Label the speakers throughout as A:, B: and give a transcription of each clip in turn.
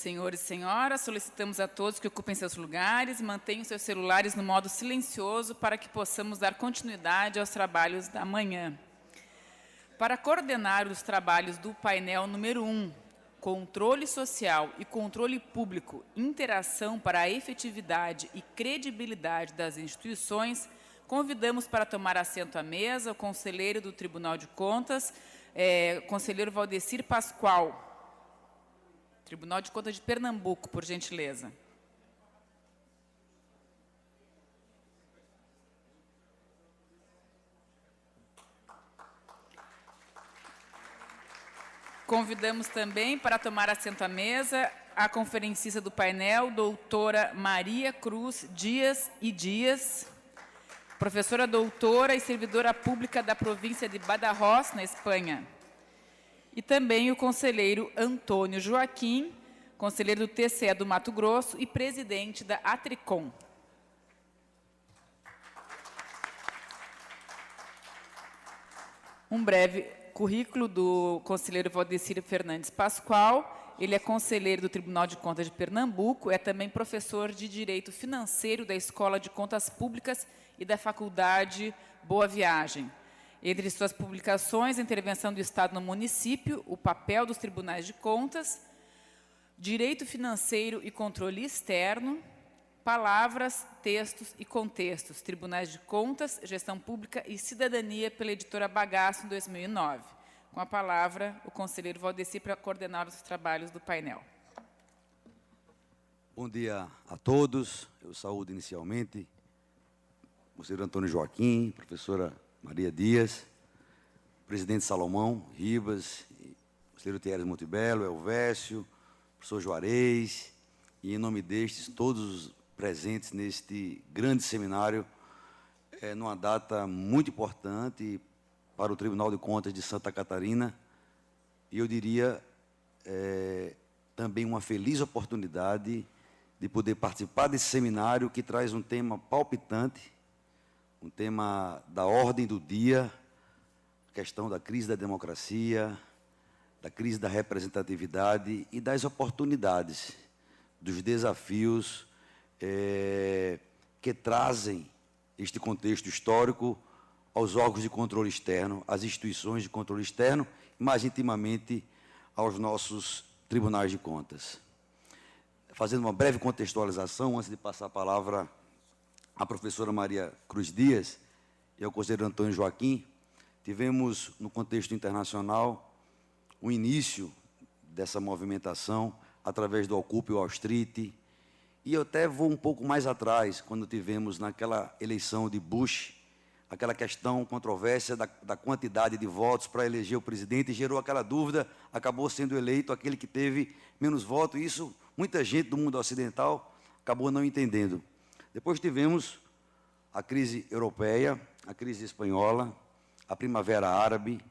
A: Senhores e senhoras, solicitamos a todos que ocupem seus lugares, mantenham seus celulares no modo silencioso para que possamos dar continuidade aos trabalhos da manhã. Para coordenar os trabalhos do painel número 1, Controle Social e Controle Público, Interação para a Efetividade e Credibilidade das Instituições, convidamos para tomar assento à mesa o conselheiro do Tribunal de Contas, conselheiro Valdecir Pascoal. Tribunal de Contas de Pernambuco, por gentileza. Convidamos também para tomar assento à mesa a conferencista do painel, doutora Maria Cruz Dias e Dias, professora doutora e servidora pública da província de Badajoz, na Espanha. E também o conselheiro Antônio Joaquim, conselheiro do TCE do Mato Grosso e presidente da Atricom. Um breve currículo do conselheiro Valdecir Fernandes Pascoal. Ele é conselheiro do Tribunal de Contas de Pernambuco, é também professor de Direito Financeiro da Escola de Contas Públicas e da Faculdade Boa Viagem. Entre suas publicações, a intervenção do Estado no município, o papel dos tribunais de contas, direito financeiro e controle externo, palavras, textos e contextos, tribunais de contas, gestão pública e cidadania, pela editora Bagaço, em 2009. Com a palavra, o conselheiro Valdecir para coordenar os trabalhos do painel.
B: Bom dia a todos. Eu saúdo inicialmente o conselheiro Antônio Joaquim, professora Maria Dias, presidente Salomão Ribas, conselheiro Thierry Montebello, Elvésio, professor Juarez, e em nome destes, todos os presentes neste grande seminário, numa data muito importante para o Tribunal de Contas de Santa Catarina, e eu diria também uma feliz oportunidade de poder participar desse seminário que traz um tema palpitante, um tema da ordem do dia, a questão da crise da democracia, da crise da representatividade e das oportunidades, dos desafios que trazem este contexto histórico aos órgãos de controle externo, às instituições de controle externo e, mais intimamente, aos nossos tribunais de contas. Fazendo uma breve contextualização, antes de passar a palavra à professora Maria Cruz Dias e ao conselheiro Antônio Joaquim, tivemos, no contexto internacional, o início dessa movimentação através do Occupy Wall Street, e eu até vou um pouco mais atrás, quando tivemos naquela eleição de Bush, aquela questão controvérsia da quantidade de votos para eleger o presidente, e gerou aquela dúvida, acabou sendo eleito aquele que teve menos votos, e isso muita gente do mundo ocidental acabou não entendendo. Depois tivemos a crise europeia, a crise espanhola, a primavera árabe,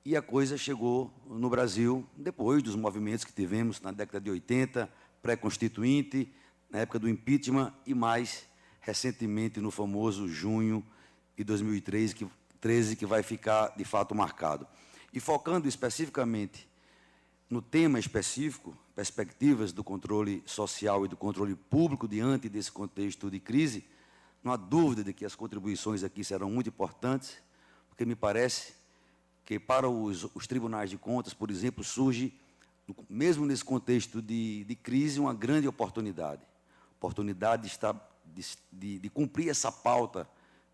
B: e a coisa chegou no Brasil, depois dos movimentos que tivemos na década de 80, pré-constituinte, na época do impeachment, e mais recentemente no famoso junho de 2013, que vai ficar, de fato, marcado. E focando especificamente no tema específico, perspectivas do controle social e do controle público diante desse contexto de crise, não há dúvida de que as contribuições aqui serão muito importantes, porque me parece que para os tribunais de contas, por exemplo, surge, mesmo nesse contexto de crise, uma grande oportunidade de cumprir essa pauta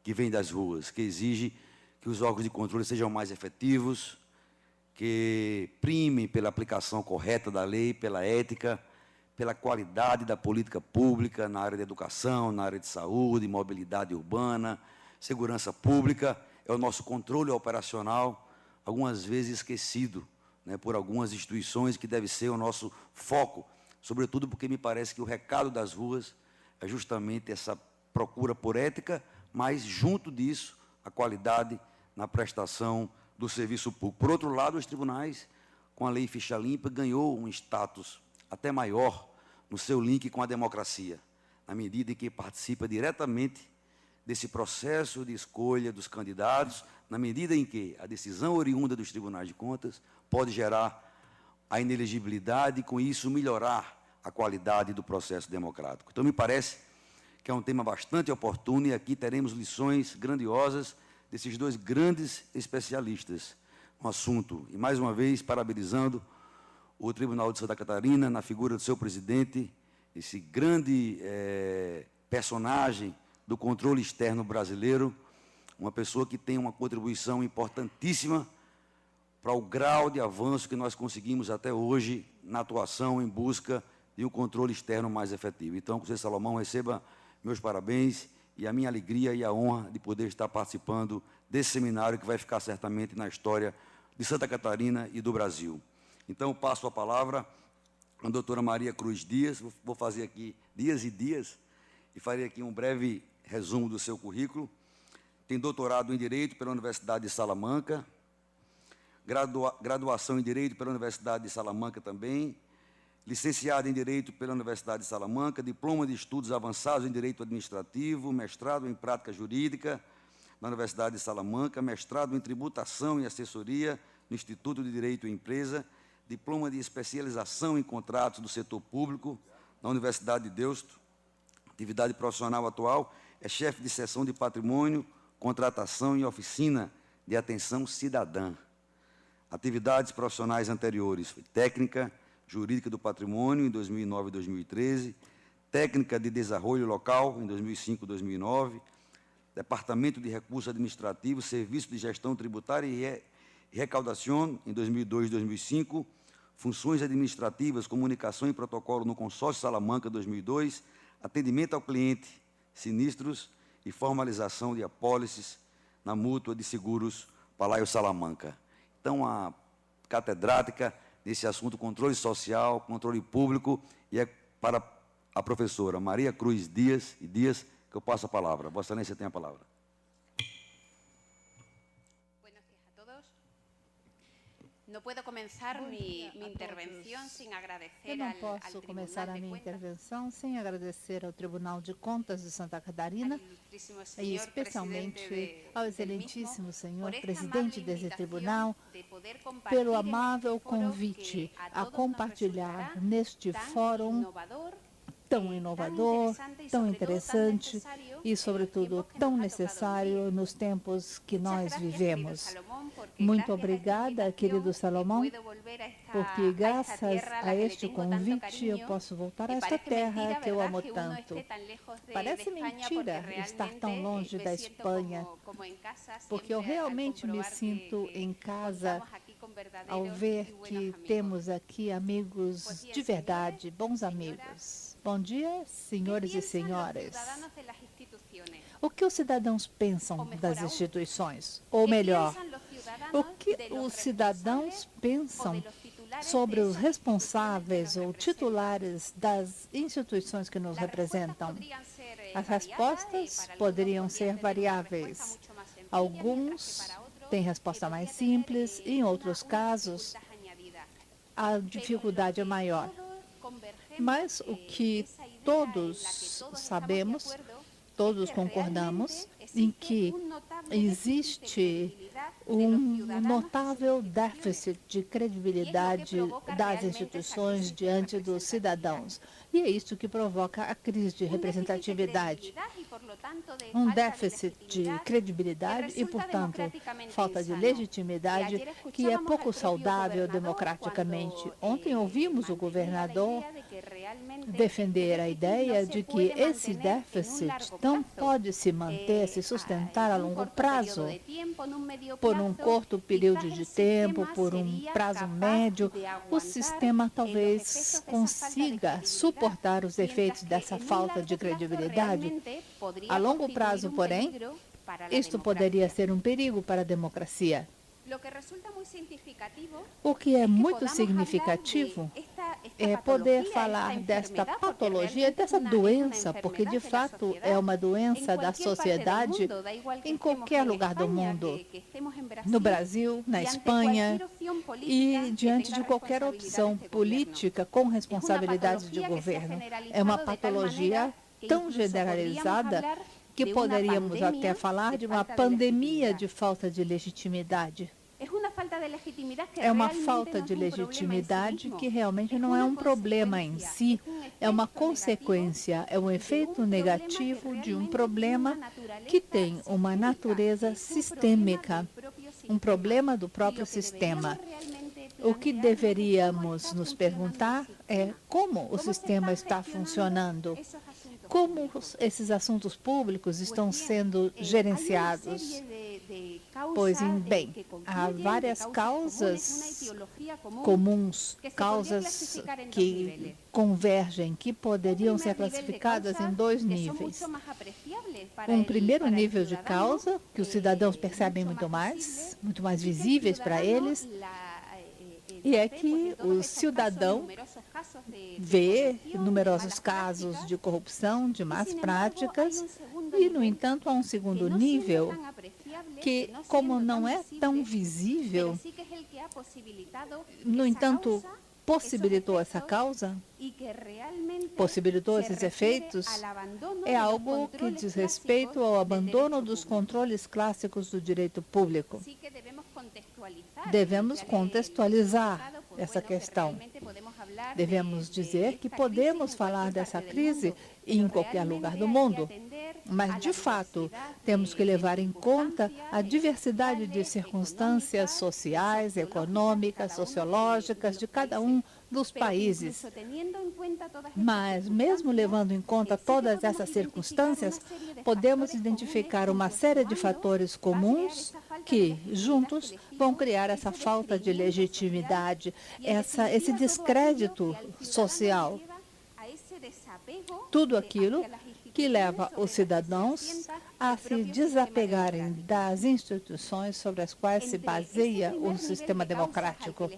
B: que vem das ruas, que exige que os órgãos de controle sejam mais efetivos, que primem pela aplicação correta da lei, pela ética, pela qualidade da política pública na área de educação, na área de saúde, mobilidade urbana, segurança pública. É o nosso controle operacional, algumas vezes esquecido, né, por algumas instituições, que deve ser o nosso foco, sobretudo porque me parece que o recado das ruas é justamente essa procura por ética, mas, junto disso, a qualidade na prestação do serviço público. Por outro lado, os tribunais, com a lei Ficha Limpa, ganhou um status até maior no seu link com a democracia, na medida em que participa diretamente desse processo de escolha dos candidatos, na medida em que a decisão oriunda dos tribunais de contas pode gerar a inelegibilidade e, com isso, melhorar a qualidade do processo democrático. Então, me parece que é um tema bastante oportuno e aqui teremos lições grandiosas desses dois grandes especialistas no assunto. E, mais uma vez, parabenizando o Tribunal de Santa Catarina, na figura do seu presidente, esse grande personagem do controle externo brasileiro, uma pessoa que tem uma contribuição importantíssima para o grau de avanço que nós conseguimos até hoje na atuação em busca de um controle externo mais efetivo. Então, José Salomão, receba meus parabéns e a minha alegria e a honra de poder estar participando desse seminário que vai ficar certamente na história de Santa Catarina e do Brasil. Então, passo a palavra à doutora Maria Cruz Dias. Vou fazer aqui dias e dias e farei aqui um breve resumo do seu currículo. Tem doutorado em Direito pela Universidade de Salamanca, graduação em Direito pela Universidade de Salamanca também, licenciada em Direito pela Universidade de Salamanca, diploma de Estudos Avançados em Direito Administrativo, mestrado em Prática Jurídica na Universidade de Salamanca, mestrado em Tributação e Assessoria no Instituto de Direito e Empresa, diploma de especialização em contratos do setor público na Universidade de Deusto. Atividade profissional atual é chefe de seção de patrimônio, contratação e oficina de atenção cidadã. Atividades profissionais anteriores: técnica jurídica do patrimônio em 2009 e 2013, técnica de desenvolvimento local em 2005 e 2009, departamento de recursos administrativos, serviço de gestão tributária e recaudação em 2002 e 2005, funções administrativas, comunicação e protocolo no Consórcio Salamanca 2002, atendimento ao cliente, sinistros e formalização de apólices na mútua de seguros Palaio Salamanca. Então, a catedrática nesse assunto, controle social, controle público, e é para a professora Maria Cruz Dias que eu passo a palavra. Vossa Excelência tem a palavra.
C: Não posso começar minha intervenção sem agradecer
D: Eu não posso começar a minha intervenção sem agradecer ao Tribunal de Contas de Santa Catarina e especialmente ao excelentíssimo senhor presidente desse tribunal pelo amável convite a compartilhar neste fórum tão inovador, tão interessante e, sobretudo, tão necessário nos tempos que nós vivemos. Muito obrigada, querido Salomão, porque, graças a este convite, eu posso voltar a esta terra que eu amo tanto. Parece mentira estar tão longe da Espanha, porque eu realmente me sinto em casa ao ver que temos aqui amigos de verdade, bons amigos. Bom dia, senhores e senhoras. O que os cidadãos pensam das instituições? Ou melhor, o que os cidadãos pensam sobre os responsáveis ou titulares das instituições que nos representam? As respostas poderiam ser variáveis. Alguns têm resposta mais simples, e em outros casos, a dificuldade é maior. Mas o que todos sabemos, todos concordamos, em que existe um notável déficit de credibilidade das instituições diante dos cidadãos. E é isso que provoca a crise de representatividade. Um déficit de credibilidade e, portanto, falta de legitimidade que é pouco saudável democraticamente. Ontem ouvimos o governador defender a ideia de que esse déficit não pode se manter, se sustentar a longo prazo, por um curto período de tempo, por um prazo médio. O sistema talvez consiga suportar os efeitos dessa falta de credibilidade. A longo prazo, porém, isto poderia ser um perigo para a democracia. O que é muito significativo é poder falar desta patologia, dessa doença, porque de fato é uma doença da sociedade em qualquer lugar do mundo, no Brasil, na Espanha e diante de qualquer opção política com responsabilidade de governo. É uma patologia tão generalizada que poderíamos até falar de uma pandemia de falta de legitimidade. É uma falta de legitimidade que realmente não é um problema em si, é uma consequência, é um efeito negativo de um problema que tem uma natureza sistêmica, um problema do próprio sistema. O que deveríamos nos perguntar é como o sistema está funcionando, como esses assuntos públicos estão sendo gerenciados. Pois bem, há várias causas comuns, causas que convergem, que poderiam ser classificadas em dois níveis. Um primeiro nível de causa, que os cidadãos percebem muito mais visíveis para eles, e é que o cidadão vê numerosos casos de corrupção, de más práticas, e, no entanto, há um segundo nível que, como não é tão visível, no entanto, possibilitou essa causa, possibilitou esses efeitos, é algo que diz respeito ao abandono dos controles clássicos do direito público. Devemos contextualizar essa questão. Devemos dizer que podemos falar dessa crise em qualquer lugar do mundo, mas, de fato, temos que levar em conta a diversidade de circunstâncias sociais, econômicas, sociológicas de cada um dos países. Mas, mesmo levando em conta todas essas circunstâncias, podemos identificar uma série de fatores comuns que, juntos, vão criar essa falta de legitimidade, esse descrédito social. Tudo aquilo que leva os cidadãos a se desapegarem das instituições sobre as quais se baseia o sistema democrático.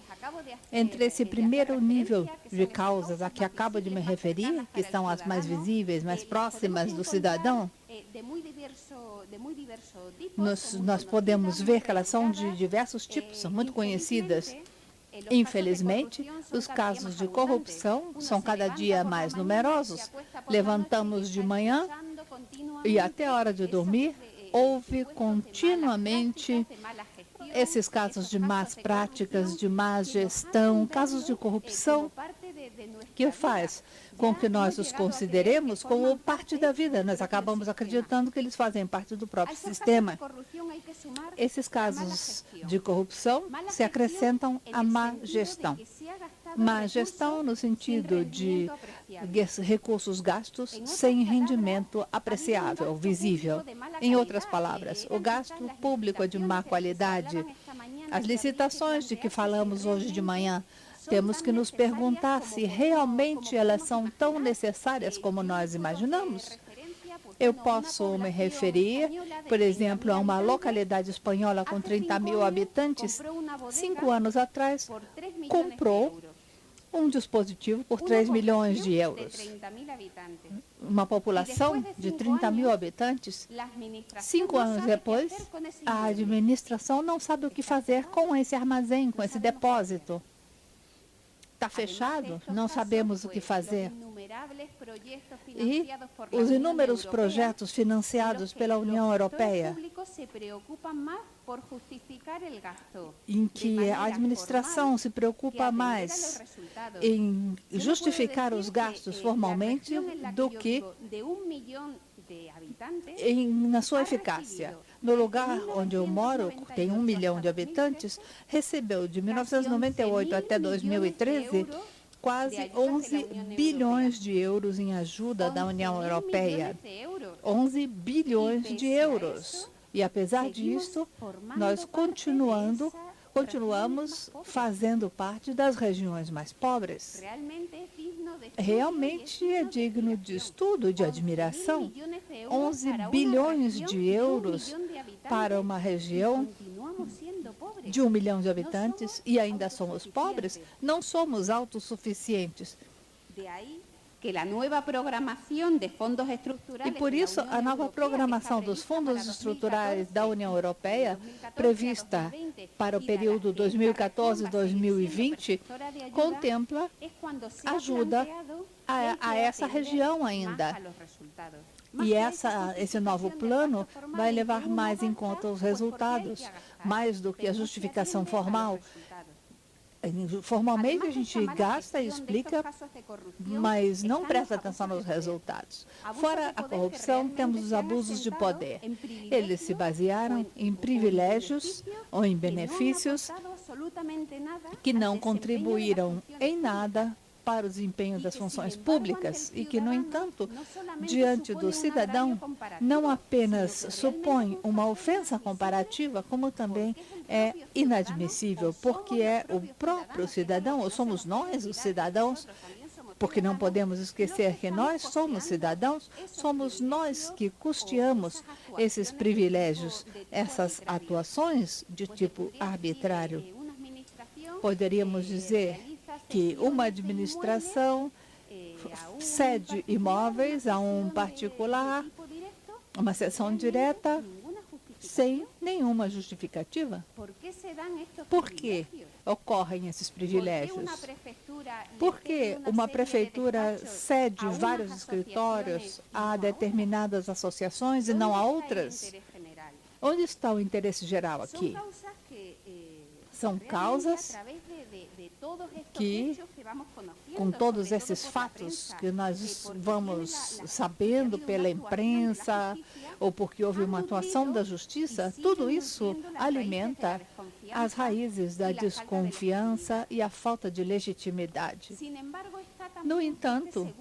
D: Entre esse primeiro nível de causas a que acabo de me referir, que são as mais visíveis, mais próximas do cidadão, nós podemos ver que elas são de diversos tipos, são muito conhecidas. Infelizmente, os casos de corrupção são cada dia mais numerosos. Levantamos de manhã e até a hora de dormir, houve continuamente esses casos de más práticas, de má gestão, casos de corrupção, que faz com que nós os consideremos como parte da vida. Nós acabamos acreditando que eles fazem parte do próprio sistema. Esses casos de corrupção se acrescentam à má gestão. Má gestão no sentido de recursos gastos sem rendimento apreciável, visível. Em outras palavras, o gasto público é de má qualidade. As licitações de que falamos hoje de manhã, temos que nos perguntar se realmente elas são tão necessárias como nós imaginamos. Eu posso me referir, por exemplo, a uma localidade espanhola com 30 mil habitantes. 5 anos atrás, comprou um dispositivo por 3 milhões de euros. Uma população de 30 mil habitantes. 5 anos depois, a administração não sabe o que fazer com esse armazém, com esse depósito. Está fechado, não sabemos o que fazer. E os inúmeros projetos financiados pela União Europeia, em que a administração se preocupa mais em justificar os gastos formalmente do que na sua eficácia. No lugar onde eu moro, tem 1 milhão de habitantes, recebeu de 1998 até 2013 quase 11 bilhões de euros em ajuda da União Europeia. 11 bilhões de euros. E, apesar disso, nós continuamos fazendo parte das regiões mais pobres. Realmente é digno de estudo, de admiração. 11 bilhões de euros para uma região de 1 milhão de habitantes e ainda somos pobres, não somos autossuficientes. E por isso, a nova programação dos fundos estruturais da União Europeia, prevista para o período 2014-2020, contempla ajuda a essa região ainda. E esse novo plano vai levar mais em conta os resultados, mais do que a justificação formal. Formalmente a gente gasta e explica, mas não presta atenção nos resultados. Fora a corrupção, temos os abusos de poder. Eles se basearam em privilégios ou em benefícios que não contribuíram em nada para o desempenho das funções públicas e que, no entanto, diante do cidadão, não apenas supõe uma ofensa comparativa, como também é inadmissível, porque é o próprio cidadão, ou somos nós os cidadãos, porque não podemos esquecer que nós somos cidadãos, somos nós que custeamos esses privilégios, essas atuações de tipo arbitrário. Poderíamos dizer que uma administração cede imóveis a um particular, uma cessão direta, sem nenhuma justificativa. Por que ocorrem esses privilégios? Por que uma prefeitura cede vários escritórios a determinadas associações e não a outras? Onde está o interesse geral aqui? São causas que, com todos esses fatos que nós vamos sabendo pela imprensa ou porque houve uma atuação da justiça, tudo isso alimenta as raízes da desconfiança e a falta de legitimidade. No entanto,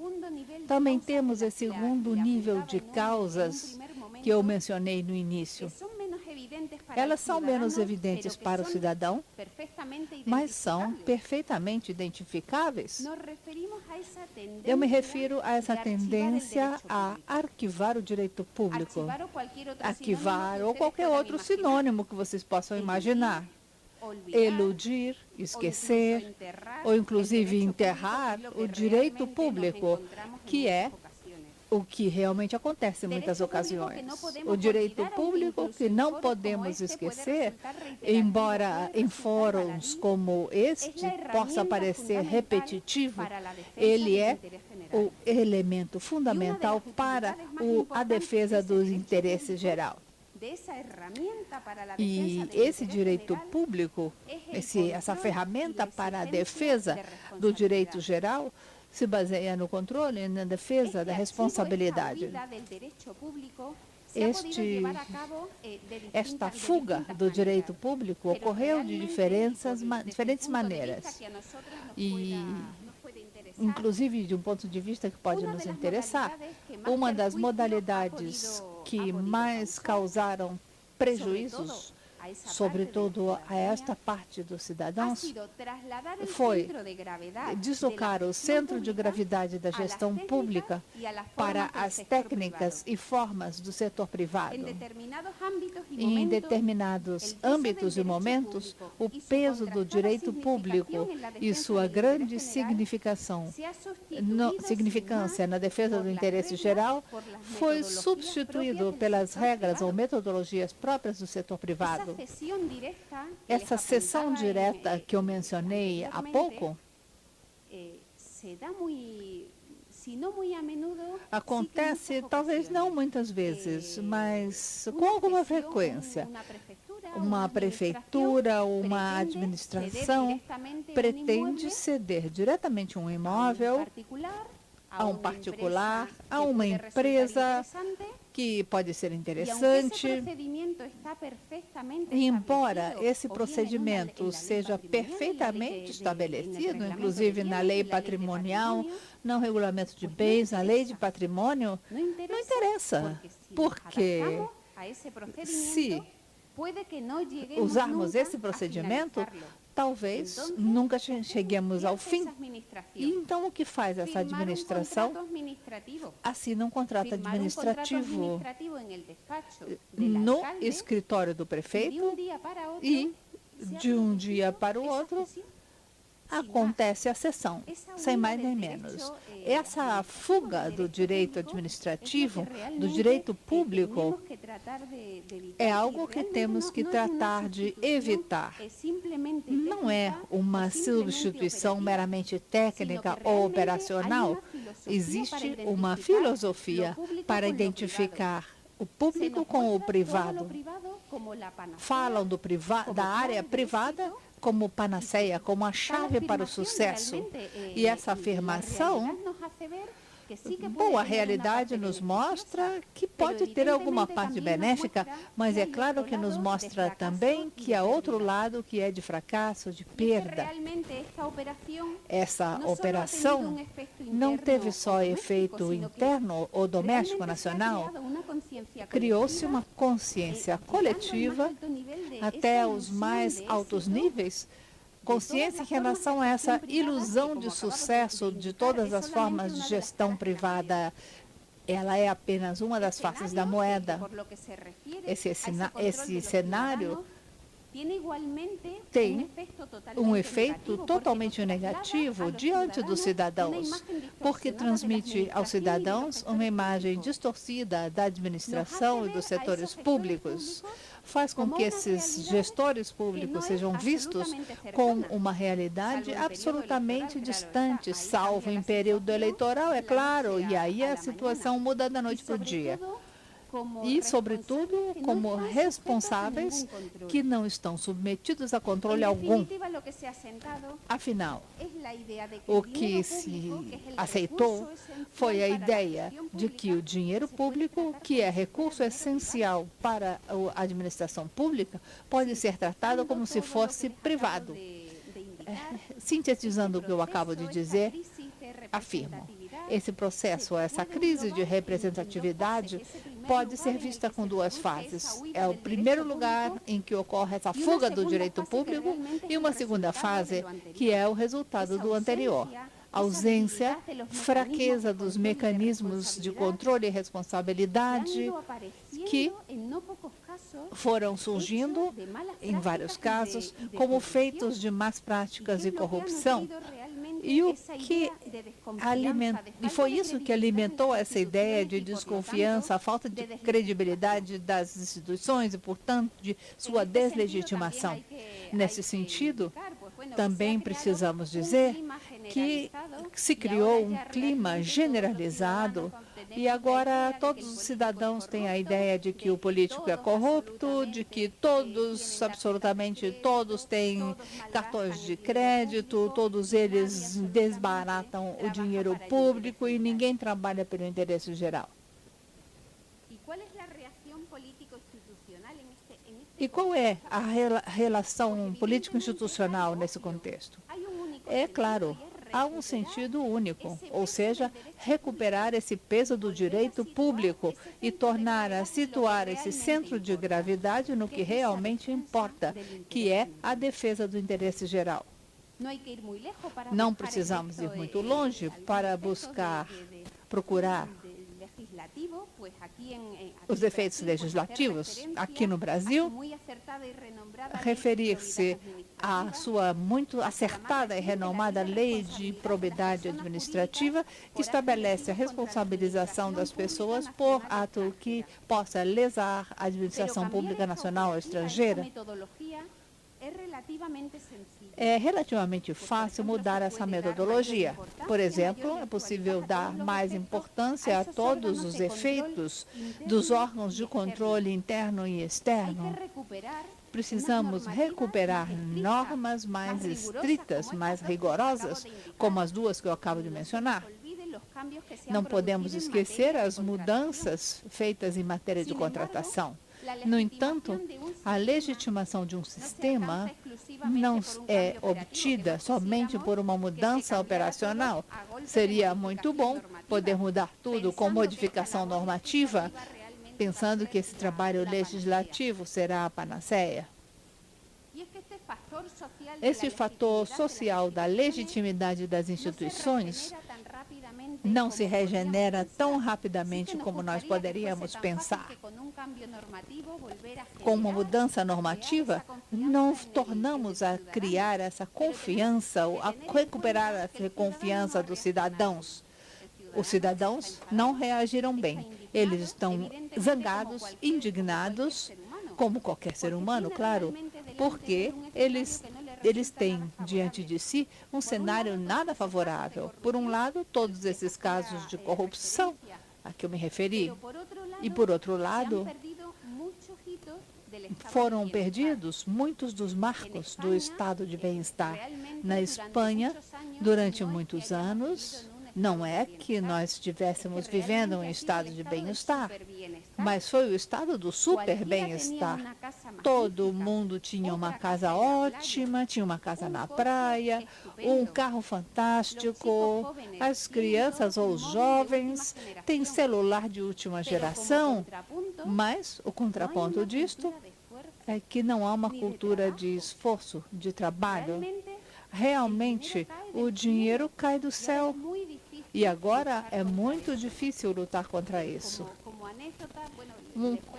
D: também temos esse segundo nível de causas que eu mencionei no início. Elas são menos evidentes para o cidadão, mas são perfeitamente identificáveis. Eu me refiro a essa tendência a arquivar o direito público, arquivar ou qualquer outro sinônimo que vocês possam imaginar. Eludir, esquecer, ou inclusive enterrar o direito público, que é o que realmente acontece em muitas ocasiões. O direito público que não podemos esquecer, embora em fóruns como este possa parecer repetitivo, ele é o elemento fundamental para a defesa dos interesses gerais. E esse direito público, essa ferramenta para a defesa do direito geral, se baseia no controle e na defesa da responsabilidade. Esta fuga do direito público ocorreu de diferentes maneiras. E, inclusive, de um ponto de vista que pode nos interessar, uma das modalidades que mais causaram prejuízos, sobretudo a esta parte dos cidadãos, foi deslocar o centro de gravidade da gestão pública para as técnicas e formas do setor privado. Em determinados âmbitos e momentos, o peso do direito público e sua grande significância na defesa do interesse geral foi substituído pelas regras ou metodologias próprias do setor privado. Essa cessão direta que eu mencionei há pouco acontece, talvez não muitas vezes, mas com alguma frequência. Uma prefeitura ou uma administração pretende ceder diretamente um imóvel a um particular, a uma empresa, que pode ser interessante. E embora esse procedimento seja perfeitamente estabelecido, inclusive na lei patrimonial, no regulamento de bens, na lei de patrimônio, não interessa, porque se usarmos esse procedimento, talvez nunca cheguemos ao fim. E então o que faz essa administração? Assina um contrato administrativo no escritório do prefeito e, de um dia para o outro, acontece a cessão, sem mais nem menos. Essa fuga do direito administrativo, do direito público, é algo que temos que tratar de evitar. Não é uma substituição meramente técnica ou operacional, Existe uma filosofia para identificar o público com o privado. Falam da área privada como panaceia, como a chave para o sucesso. E essa afirmação, bom, a realidade nos mostra que pode ter alguma parte benéfica, mas é claro que nos mostra também que há outro lado que é de fracasso, de perda. Essa operação não teve só efeito interno ou doméstico nacional, criou-se uma consciência coletiva até os mais altos níveis, consciência em relação a essa ilusão de sucesso de todas as formas de gestão privada. Ela é apenas uma das faces da moeda. Esse cenário tem um efeito totalmente negativo diante dos cidadãos, porque transmite aos cidadãos uma imagem distorcida da administração e dos setores públicos. Faz com que esses gestores públicos sejam vistos com uma realidade absolutamente distante, salvo em período eleitoral, é claro, e aí a situação muda da noite para o dia. E, sobretudo, como responsáveis que não estão submetidos a controle algum. Afinal, o que se aceitou foi a ideia de que o dinheiro público, que é recurso essencial para a administração pública, pode ser tratado como se fosse privado. Sintetizando o que eu acabo de dizer, afirmo, esse processo, essa crise de representatividade pode ser vista com duas fases. É o primeiro lugar em que ocorre essa fuga do direito público e uma segunda fase, que é o resultado do anterior. Ausência, fraqueza dos mecanismos de controle e responsabilidade que foram surgindo, em vários casos, como feitos de más práticas e corrupção. E foi isso que alimentou essa ideia de desconfiança, a falta de credibilidade das instituições e, portanto, de sua deslegitimação. Nesse sentido, também precisamos dizer que se criou um clima generalizado e agora todos os cidadãos têm a ideia de que o político é corrupto, de que todos, absolutamente todos, têm cartões de crédito, todos eles desbaratam o dinheiro público e ninguém trabalha pelo interesse geral. E qual é a relação político-institucional nesse contexto? É claro, há um sentido único, ou seja, recuperar esse peso do direito público e situar esse centro de gravidade no que realmente importa, que é a defesa do interesse geral. Não precisamos ir muito longe para procurar os efeitos legislativos. Aqui no Brasil, referir-se à sua muito acertada e renomada Lei de Probidade Administrativa, que estabelece a responsabilização das pessoas por ato que possa lesar a administração pública nacional ou estrangeira. É relativamente fácil mudar essa metodologia. Por exemplo, é possível dar mais importância a todos os efeitos dos órgãos de controle interno e externo. Precisamos recuperar normas mais estritas, mais rigorosas, como as duas que eu acabo de mencionar. Não podemos esquecer as mudanças feitas em matéria de contratação. No entanto, a legitimação de um sistema não é obtida somente por uma mudança operacional. Seria muito bom poder mudar tudo com modificação normativa, pensando que esse trabalho legislativo será a panaceia. Esse fator social da legitimidade das instituições não se regenera tão rapidamente como nós poderíamos pensar. Com uma mudança normativa, não tornamos a criar essa confiança, a recuperar a confiança dos cidadãos. Os cidadãos não reagiram bem. Eles estão zangados, indignados, como qualquer ser humano, claro, porque eles eles têm diante de si um cenário nada favorável. Por um lado, todos esses casos de corrupção a que eu me referi, e por outro lado, foram perdidos muitos dos marcos do estado de bem-estar. Na Espanha, durante muitos anos, não é que nós estivéssemos vivendo um estado de bem-estar, mas foi o estado do super bem-estar. Todo mundo tinha uma casa ótima, tinha uma casa na praia, um carro fantástico. As crianças ou os jovens têm celular de última geração, mas o contraponto disto é que não há uma cultura de esforço, de trabalho. Realmente, o dinheiro cai do céu. E agora é muito difícil lutar contra isso.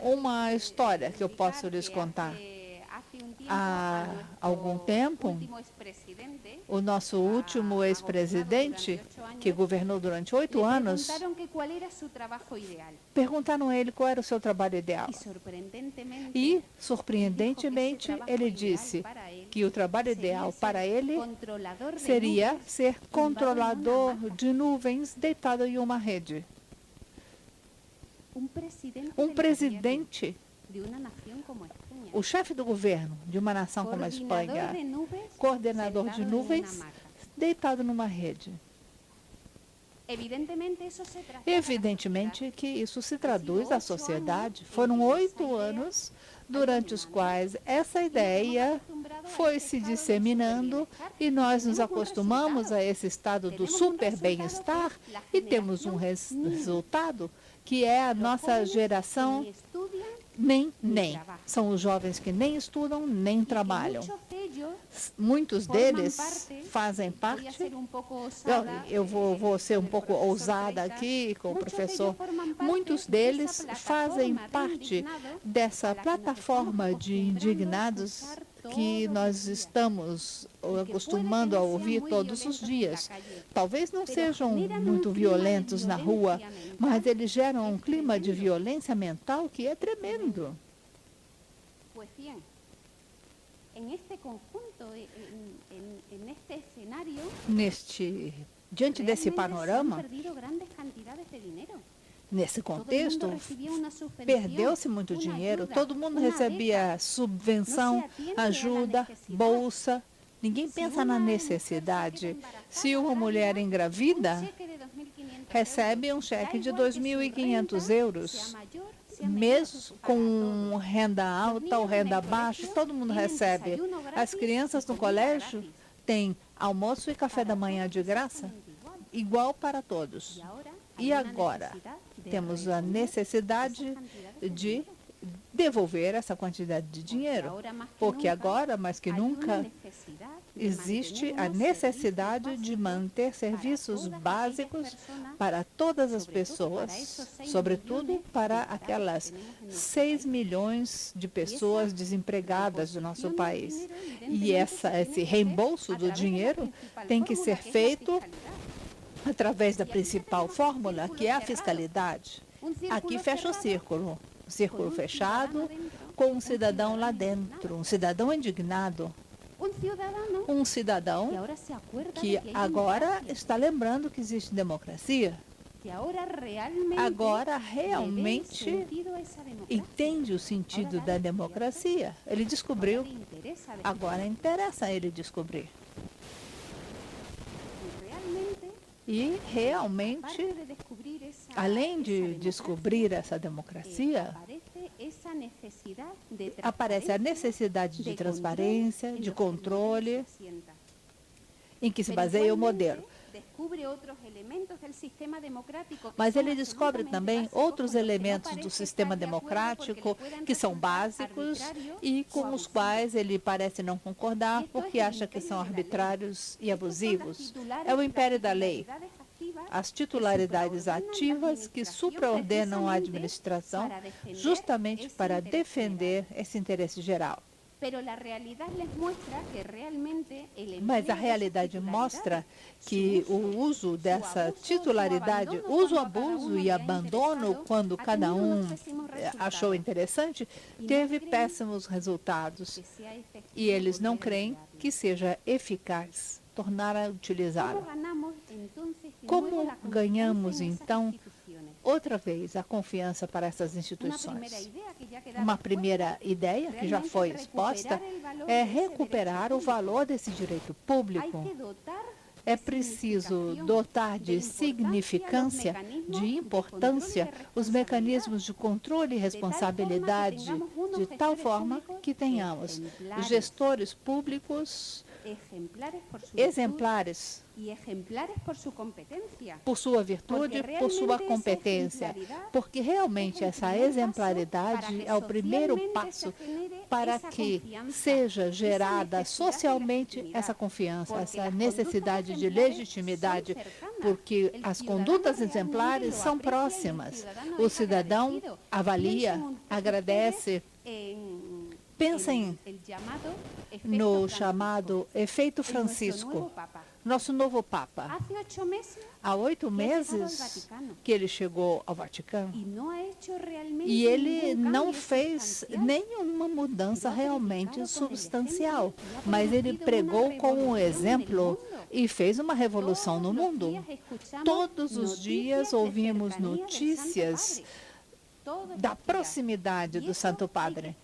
D: Uma história que eu posso lhes contar. Há algum tempo, o nosso último ex-presidente, que governou durante 8 anos, perguntaram a ele qual era o seu trabalho ideal. E, surpreendentemente, ele disse que o trabalho ideal para ele seria ser controlador de nuvens deitado em uma rede. Um presidente, o chefe do governo de uma nação como a Espanha, coordenador de nuvens, deitado numa rede. Evidentemente que isso se traduz à sociedade. Foram 8 anos durante os quais essa ideia foi se disseminando e nós nos acostumamos a esse estado do super bem-estar e temos um resultado que é a nossa geração nem. São os jovens que nem estudam, nem trabalham. Muitos deles fazem parte, eu vou ser um pouco ousada aqui com o professor, muitos deles fazem parte dessa plataforma de indignados que nós estamos acostumando a ouvir todos os dias. Talvez não sejam muito violentos na rua, mas eles geram um clima de violência mental que é tremendo. Diante desse panorama, nesse contexto, perdeu-se muito dinheiro, todo mundo recebia subvenção, ajuda, bolsa. Ninguém pensa na necessidade. Se uma mulher engravida, recebe um cheque de 2.500 euros. Mesmo com renda alta ou renda baixa, todo mundo recebe. As crianças no colégio têm almoço e café da manhã de graça, igual para todos. E agora, temos a necessidade de devolver essa quantidade de dinheiro, porque agora, mais que nunca, existe a necessidade de manter serviços básicos para todas as pessoas, sobretudo para aquelas 6 milhões de pessoas desempregadas do nosso país. E esse reembolso do dinheiro tem que ser feito através da principal fórmula, que é a fiscalidade. Aqui fecha o círculo fechado, com um cidadão lá dentro, um cidadão indignado. Um cidadão que agora está lembrando que existe democracia. Agora realmente entende o sentido da democracia. Ele descobriu. Agora interessa a ele descobrir. E realmente, além de descobrir essa democracia, aparece a necessidade de transparência, de controle, em que se baseia o modelo. Mas ele descobre também outros elementos do sistema democrático que são básicos e com os quais ele parece não concordar porque acha que são arbitrários e abusivos. É o império da lei. As titularidades ativas que supraordenam a administração justamente para defender esse interesse geral. Mas a realidade mostra que o uso dessa titularidade, uso, abuso e abandono, quando cada um achou interessante, teve péssimos resultados. E eles não creem que seja eficaz tornar a utilizá-lo. Como ganhamos, então, outra vez, a confiança para essas instituições? Uma primeira ideia, que já foi exposta, é recuperar o valor desse direito público. É preciso dotar de significância, de importância, os mecanismos de controle e responsabilidade, de tal forma que tenhamos gestores públicos exemplares por sua virtude, por sua competência, porque realmente essa exemplaridade é o primeiro passo para que seja gerada socialmente essa confiança, essa necessidade de legitimidade, porque as condutas exemplares são próximas. O cidadão avalia, agradece. Pensem no chamado efeito Francisco, nosso novo Papa. Há 8 meses que ele chegou ao Vaticano e ele não fez nenhuma mudança realmente substancial, mas ele pregou como um exemplo e fez uma revolução no mundo. Todos os dias ouvimos notícias da proximidade do Santo Padre.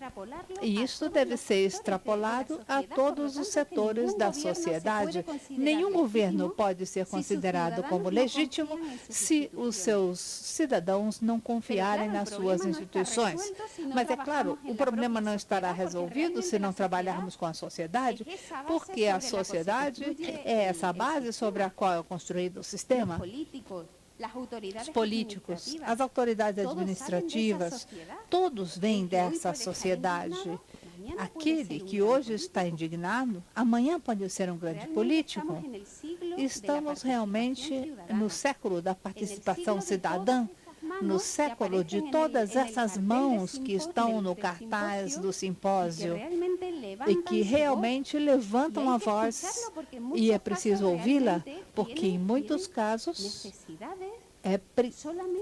D: E isso deve ser extrapolado a todos os setores da sociedade. Nenhum governo pode ser considerado como legítimo se os seus cidadãos não confiarem nas suas instituições. Mas, é claro, o problema não estará resolvido se não trabalharmos com a sociedade, porque a sociedade é essa base sobre a qual é construído o sistema. Os políticos, as autoridades administrativas, todos vêm dessa sociedade. Aquele que hoje está indignado, amanhã pode ser um grande político. Estamos realmente no século da participação cidadã, no século de todas essas mãos que estão no cartaz do simpósio e que realmente levantam a voz, e é preciso ouvi-la, porque em muitos casos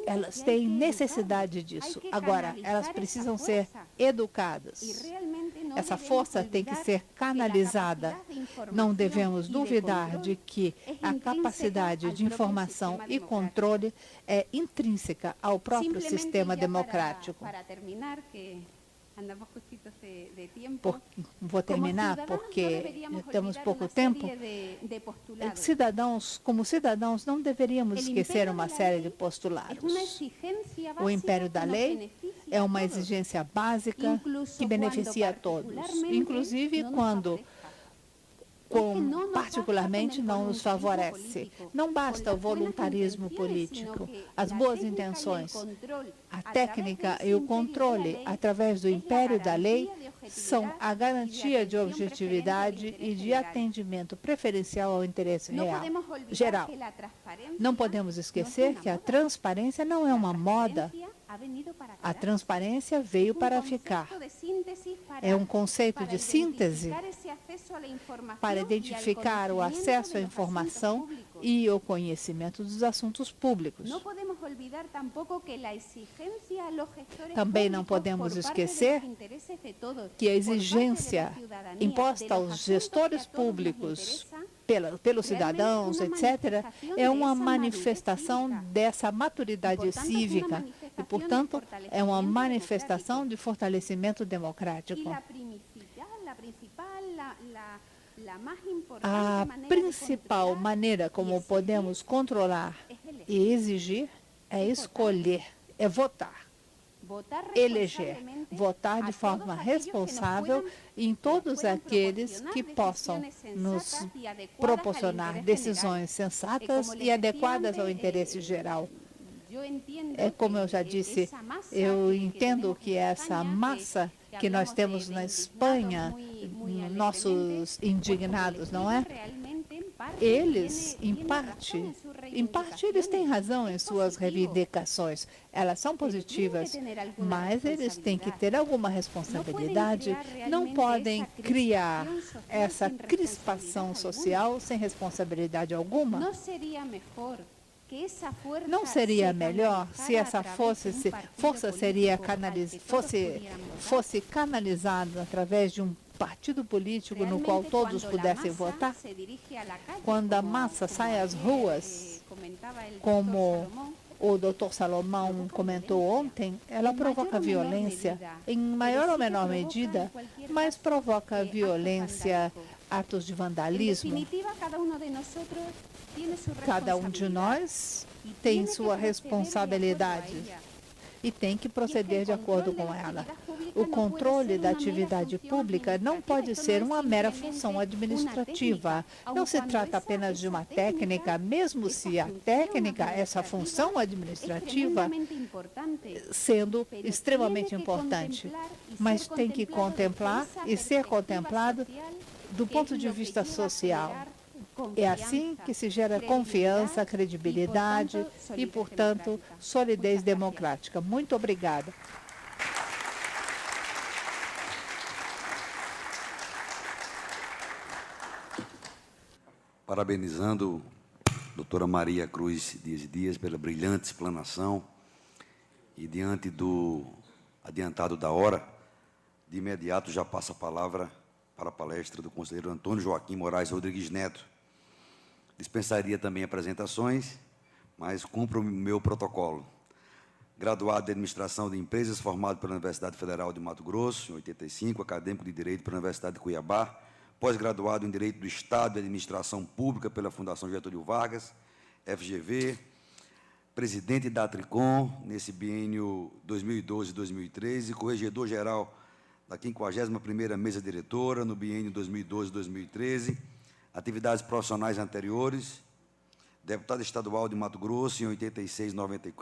D: elas têm necessidade disso. Agora, elas precisam ser educadas. Essa força tem que ser canalizada. Não devemos duvidar de que a capacidade de informação e controle é intrínseca ao próprio sistema democrático. Vou terminar porque temos pouco tempo. Como cidadãos, não deveríamos esquecer uma série de postulados. O império da lei é uma exigência básica que beneficia a todos, inclusive quando particularmente não nos favorece. Não basta o voluntarismo político, as boas intenções. A técnica e o controle, através do império da lei, são a garantia de objetividade e de atendimento preferencial ao interesse geral. Não podemos esquecer que a transparência não é uma moda. A transparência veio para ficar. É um conceito de síntese para identificar o acesso à informação e o conhecimento dos assuntos públicos. Também não podemos esquecer que a exigência imposta aos gestores públicos pelos cidadãos, etc., é uma manifestação dessa maturidade cívica e, portanto, é uma manifestação de fortalecimento democrático. A principal maneira como podemos controlar e exigir é escolher, é votar. Eleger, votar de forma responsável em todos aqueles que possam nos proporcionar decisões sensatas e adequadas ao interesse geral. É como eu já disse, eu entendo que essa massa que nós temos na Espanha, nossos indignados, não é? Eles, em parte, Em parte, eles têm razão em suas reivindicações. Elas são positivas, mas eles têm que ter alguma responsabilidade. Não podem criar essa crispação social sem responsabilidade alguma. Não seria melhor se essa força fosse canalizada através de um partido político no qual todos pudessem votar? Quando a massa sai às ruas, como o Dr. Salomão comentou ontem, ela provoca violência, em maior ou menor medida, mas provoca violência, atos de vandalismo. Cada um de nós tem sua responsabilidade e tem que proceder de acordo com ela. O controle da atividade pública não pode ser uma mera função administrativa. Não se trata apenas de uma técnica, mesmo se a técnica, essa função administrativa, sendo extremamente importante, mas tem que contemplar e ser contemplado do ponto de vista social. É assim que se gera confiança, credibilidade e, portanto, solidez democrática. Muito obrigada.
B: Parabenizando a doutora Maria Cruz Dias pela brilhante explanação e, diante do adiantado da hora, de imediato já passa a palavra para a palestra do conselheiro Antônio Joaquim Moraes Rodrigues Neto. Dispensaria também apresentações, mas cumpro o meu protocolo. Graduado em Administração de Empresas, formado pela Universidade Federal de Mato Grosso, em 85, acadêmico de Direito pela Universidade de Cuiabá, pós-graduado em Direito do Estado e Administração Pública pela Fundação Getúlio Vargas, FGV, presidente da Tricom, nesse biênio 2012-2013, corregedor-geral da 51ª Mesa Diretora, no biênio 2012-2013, atividades profissionais anteriores, deputado estadual de Mato Grosso, em 86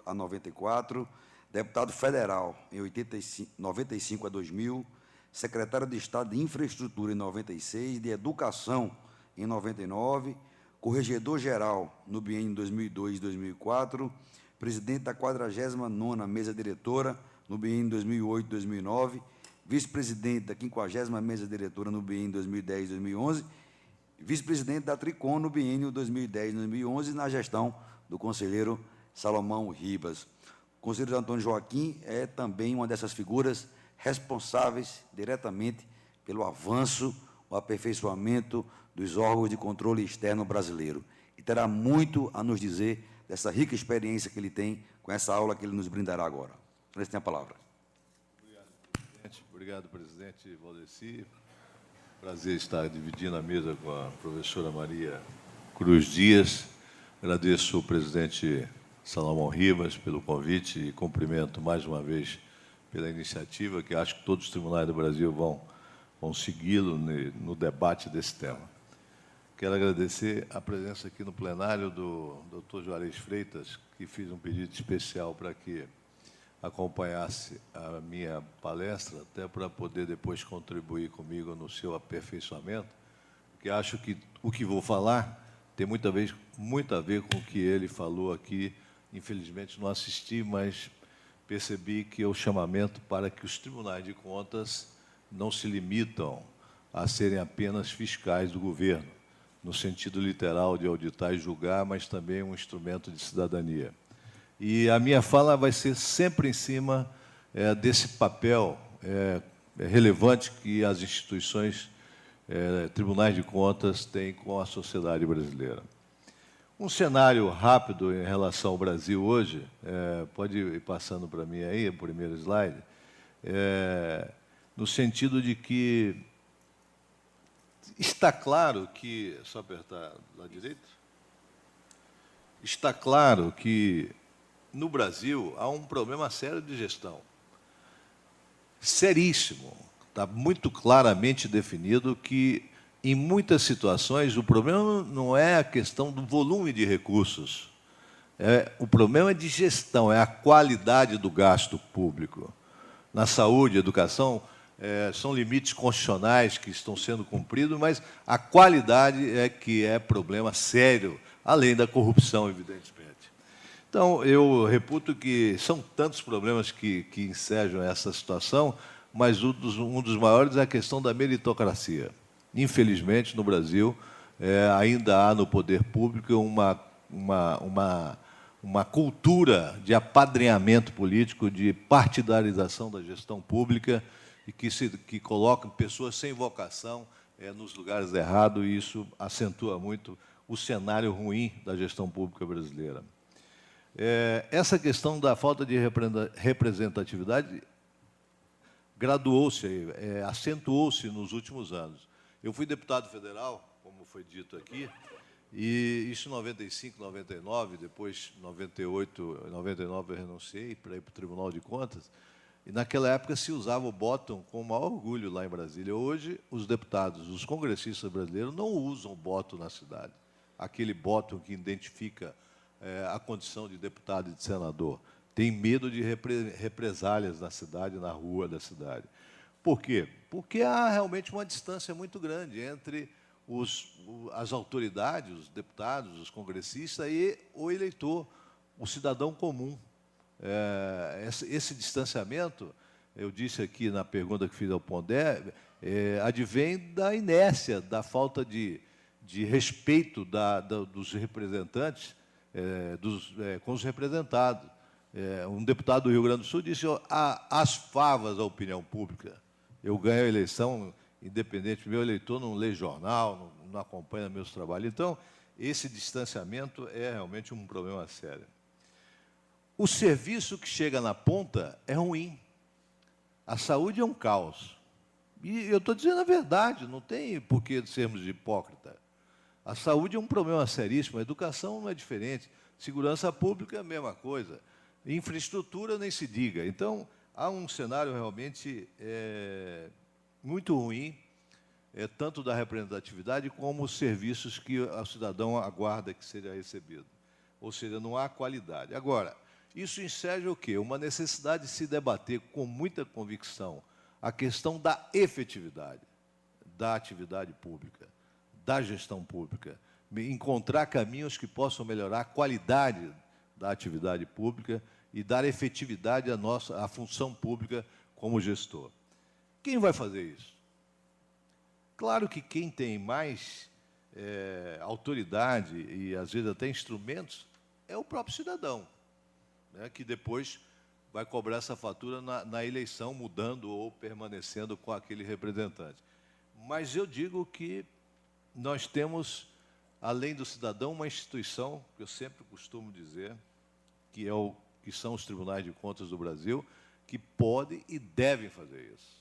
B: a 94, deputado federal, em 95 a 2000, secretário de Estado de Infraestrutura, em 96, de Educação, em 99, corregedor-geral, no biênio 2002-2004, presidente da 49ª Mesa Diretora, no biênio 2008-2009, vice-presidente da 50ª Mesa Diretora, no biênio 2010-2011, vice-presidente da Tricom no biênio 2010-2011, na gestão do conselheiro Salomão Ribas. O conselheiro Antônio Joaquim é também uma dessas figuras responsáveis diretamente pelo avanço, o aperfeiçoamento dos órgãos de controle externo brasileiro. E terá muito a nos dizer dessa rica experiência que ele tem com essa aula que ele nos brindará agora. Ele tem a palavra.
E: Obrigado, presidente Valdeci. Prazer estar dividindo a mesa com a professora Maria Cruz Dias. Agradeço ao presidente Salomão Ribas pelo convite e cumprimento mais uma vez pela iniciativa, que acho que todos os tribunais do Brasil vão segui-lo no debate desse tema. Quero agradecer a presença aqui no plenário do Dr. Juarez Freitas, que fiz um pedido especial para que acompanhasse a minha palestra, até para poder depois contribuir comigo no seu aperfeiçoamento, porque acho que o que vou falar tem muito a ver com o que ele falou aqui. Infelizmente não assisti, mas percebi que é o chamamento para que os tribunais de contas não se limitam a serem apenas fiscais do governo, no sentido literal de auditar e julgar, mas também um instrumento de cidadania. E a minha fala vai ser sempre em cima desse papel relevante que as instituições, tribunais de contas, têm com a sociedade brasileira. Um cenário rápido em relação ao Brasil hoje, pode ir passando para mim aí, o primeiro slide, no sentido de que está claro que... Só apertar lá direito. Está claro que no Brasil há um problema sério de gestão. Seríssimo. Está muito claramente definido que, em muitas situações, o problema não é a questão do volume de recursos. O problema é de gestão, é a qualidade do gasto público. Na saúde, educação, são limites constitucionais que estão sendo cumpridos, mas a qualidade é que é problema sério além da corrupção, evidentemente. Então, eu reputo que são tantos problemas que ensejam essa situação, mas um dos maiores é a questão da meritocracia. Infelizmente, no Brasil, ainda há no poder público uma cultura de apadrinhamento político, de partidarização da gestão pública, e que coloca pessoas sem vocação nos lugares errados, e isso acentua muito o cenário ruim da gestão pública brasileira. Essa questão da falta de representatividade graduou-se, acentuou-se nos últimos anos. Eu fui deputado federal, como foi dito aqui, e isso em 95, 99, depois em 98, 99 eu renunciei para ir para o Tribunal de Contas, e naquela época se usava o bottom com o maior orgulho lá em Brasília. Hoje, os deputados, os congressistas brasileiros não usam o bottom na cidade, aquele bottom que identifica a condição de deputado e de senador. Tem medo de represálias na cidade, na rua da cidade. Por quê? Porque há realmente uma distância muito grande entre as autoridades, os deputados, os congressistas e o eleitor, o cidadão comum. Esse distanciamento, eu disse aqui na pergunta que fiz ao Pondé, advém da inércia, da falta de respeito dos representantes com os representados. Um deputado do Rio Grande do Sul disse: as favas à opinião pública. Eu ganho a eleição independente, meu eleitor não lê jornal, não acompanha meus trabalhos. Então, esse distanciamento é realmente um problema sério. O serviço que chega na ponta é ruim. A saúde é um caos. E eu estou dizendo a verdade, não tem por que sermos hipócritas. A saúde é um problema seríssimo, a educação não é diferente, segurança pública é a mesma coisa, infraestrutura nem se diga. Então, há um cenário realmente muito ruim, tanto da representatividade como os serviços que o cidadão aguarda que seja recebido. Ou seja, não há qualidade. Agora, isso enseja o quê? Uma necessidade de se debater com muita convicção a questão da efetividade da atividade pública, da gestão pública, encontrar caminhos que possam melhorar a qualidade da atividade pública e dar efetividade à função pública como gestor. Quem vai fazer isso? Claro que quem tem mais autoridade e, às vezes, até instrumentos é o próprio cidadão, né, que depois vai cobrar essa fatura na eleição, mudando ou permanecendo com aquele representante. Mas eu digo que nós temos, além do cidadão, uma instituição, que eu sempre costumo dizer, que são os Tribunais de Contas do Brasil, que podem e devem fazer isso.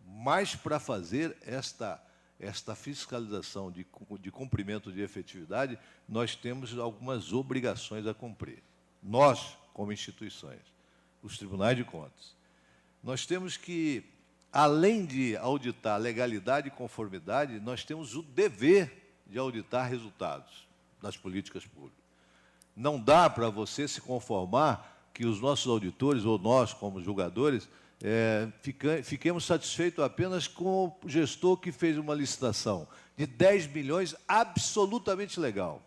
E: Mas, para fazer esta fiscalização de cumprimento de efetividade, nós temos algumas obrigações a cumprir. Nós, como instituições, os Tribunais de Contas, nós temos que, além de auditar legalidade e conformidade, nós temos o dever de auditar resultados das políticas públicas. Não dá para você se conformar que os nossos auditores, ou nós, como julgadores, fiquemos satisfeitos apenas com o gestor que fez uma licitação de 10 milhões, absolutamente legal,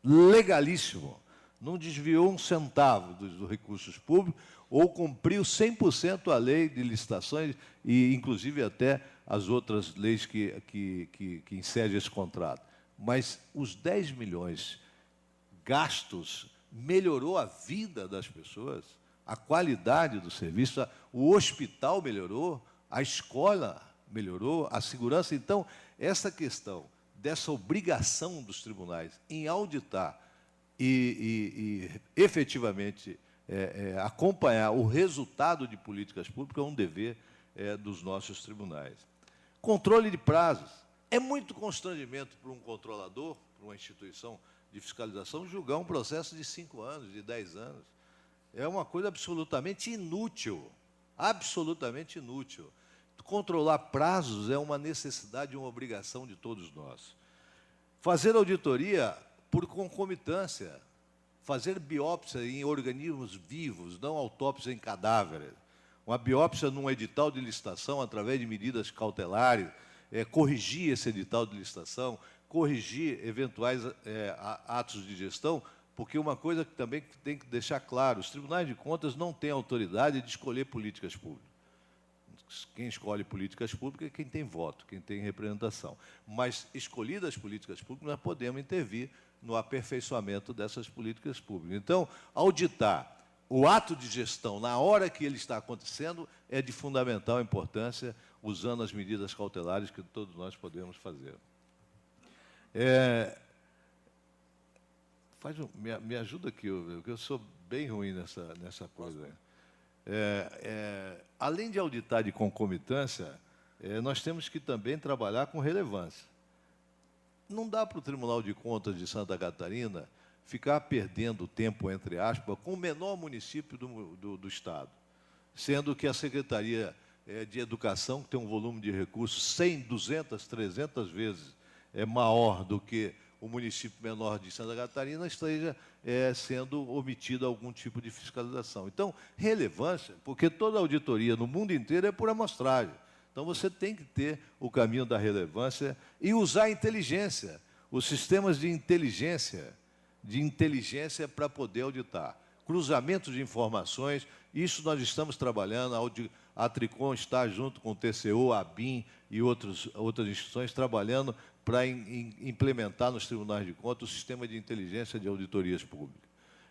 E: legalíssimo, não desviou um centavo dos recursos públicos, ou cumpriu 100% a lei de licitações e, inclusive, até as outras leis que encerram esse contrato. Mas os 10 milhões gastos melhorou a vida das pessoas, a qualidade do serviço, o hospital melhorou, a escola melhorou, a segurança. Então, essa questão dessa obrigação dos tribunais em auditar e efetivamente acompanhar o resultado de políticas públicas é um dever dos nossos tribunais. Controle de prazos. É muito constrangimento para um controlador, para uma instituição de fiscalização, julgar um processo de 5 anos, de 10 anos. É uma coisa absolutamente inútil, absolutamente inútil. Controlar prazos é uma necessidade e uma obrigação de todos nós. Fazer auditoria por concomitância, fazer biópsia em organismos vivos, não autópsia em cadáveres. Uma biópsia num edital de licitação através de medidas cautelares, corrigir esse edital de licitação, corrigir eventuais atos de gestão, porque uma coisa que também tem que deixar claro, os tribunais de contas não têm autoridade de escolher políticas públicas. Quem escolhe políticas públicas é quem tem voto, quem tem representação. Mas, escolhidas as políticas públicas, nós podemos intervir no aperfeiçoamento dessas políticas públicas. Então, auditar o ato de gestão, na hora que ele está acontecendo, é de fundamental importância, usando as medidas cautelares que todos nós podemos fazer. Me ajuda aqui, porque eu sou bem ruim nessa coisa. Além de auditar de concomitância, nós temos que também trabalhar com relevância. Não dá para o Tribunal de Contas de Santa Catarina ficar perdendo tempo, entre aspas, com o menor município do Estado, sendo que a Secretaria de Educação, que tem um volume de recursos 100, 200, 300 vezes maior do que o município menor de Santa Catarina, esteja sendo omitido algum tipo de fiscalização. Então, relevância, porque toda auditoria no mundo inteiro é por amostragem. Então, você tem que ter o caminho da relevância e usar a inteligência, os sistemas de inteligência para poder auditar. Cruzamento de informações, isso nós estamos trabalhando, a Tricom está junto com o TCU, a ABIN e outras instituições trabalhando para implementar nos tribunais de contas o sistema de inteligência de auditorias públicas.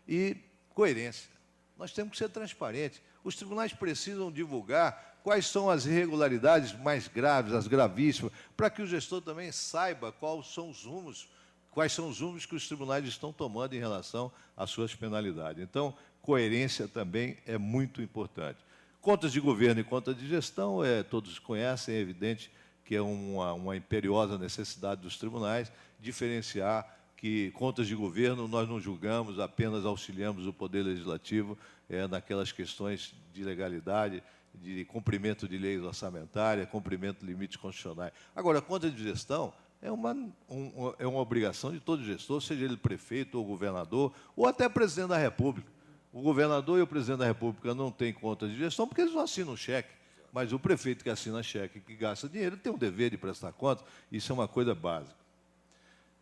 E: E coerência. Nós temos que ser transparentes. Os tribunais precisam divulgar quais são as irregularidades mais graves, as gravíssimas, para que o gestor também saiba quais são os rumos que os tribunais estão tomando em relação às suas penalidades. Então, coerência também é muito importante. Contas de governo e contas de gestão, todos conhecem, é evidente que é uma imperiosa necessidade dos tribunais diferenciar que contas de governo nós não julgamos, apenas auxiliamos o Poder Legislativo naquelas questões de legalidade, de cumprimento de leis orçamentárias, cumprimento de limites constitucionais. Agora, conta de gestão é uma obrigação de todo gestor, seja ele prefeito ou governador, ou até presidente da República. O governador e o presidente da República não têm conta de gestão porque eles não assinam cheque. Mas o prefeito que assina cheque, que gasta dinheiro, tem o dever de prestar conta. Isso é uma coisa básica.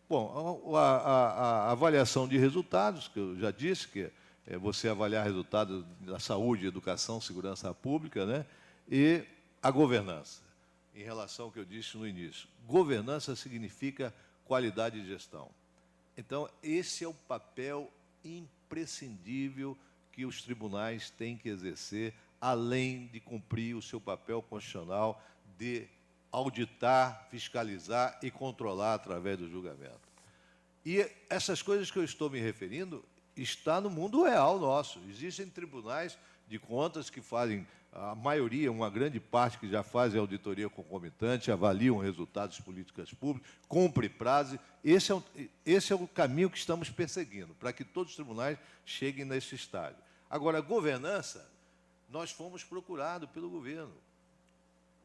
E: Bom, a avaliação de resultados, que eu já disse, que é você avaliar resultados da saúde, educação, segurança pública, né? E a governança, em relação ao que eu disse no início. Governança significa qualidade de gestão. Então, esse é o papel imprescindível que os tribunais têm que exercer, além de cumprir o seu papel constitucional de auditar, fiscalizar e controlar através do julgamento. E essas coisas que eu estou me referindo está no mundo real nosso. Existem tribunais de contas que fazem, a maioria, uma grande parte que já fazem auditoria concomitante, avaliam resultados de políticas públicas, cumpre prazo. Esse é o caminho que estamos perseguindo, para que todos os tribunais cheguem nesse estágio. Agora, governança, nós fomos procurados pelo governo.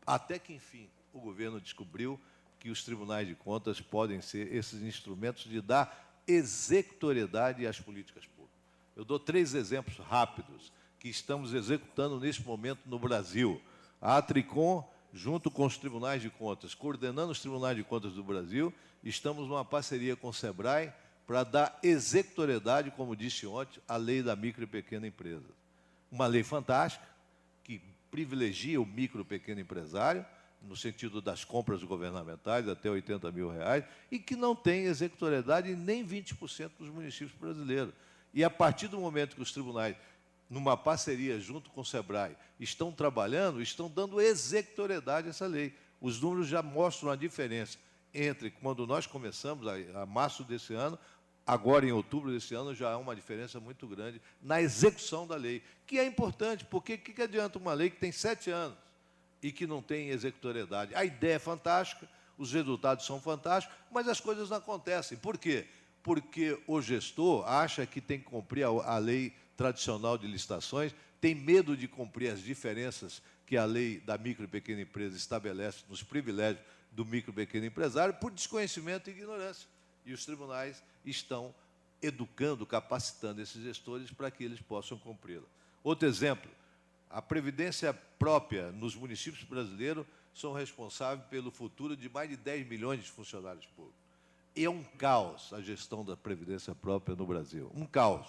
E: Até que, enfim, o governo descobriu que os tribunais de contas podem ser esses instrumentos de dar executoriedade às políticas públicas. Eu dou 3 exemplos rápidos que estamos executando neste momento no Brasil. A Tricom, junto com os tribunais de contas, coordenando os tribunais de contas do Brasil, estamos numa parceria com o SEBRAE para dar executoriedade, como disse ontem, à lei da micro e pequena empresa. Uma lei fantástica, que privilegia o micro e pequeno empresário, no sentido das compras governamentais, até R$80 mil, e que não tem executoriedade em nem 20% dos municípios brasileiros. E, a partir do momento que os tribunais, numa parceria junto com o SEBRAE, estão trabalhando, estão dando executoriedade a essa lei. Os números já mostram a diferença entre quando nós começamos, a março desse ano, agora em outubro desse ano, já há uma diferença muito grande na execução da lei, que é importante, porque o que adianta uma lei que tem 7 anos e que não tem executoriedade? A ideia é fantástica, os resultados são fantásticos, mas as coisas não acontecem. Por quê? Porque o gestor acha que tem que cumprir a lei tradicional de licitações, tem medo de cumprir as diferenças que a lei da micro e pequena empresa estabelece nos privilégios do micro e pequeno empresário, por desconhecimento e ignorância. E os tribunais estão educando, capacitando esses gestores para que eles possam cumpri-la. Outro exemplo, a previdência própria nos municípios brasileiros são responsáveis pelo futuro de mais de 10 milhões de funcionários públicos. é um caos a gestão da Previdência própria no Brasil. Um caos.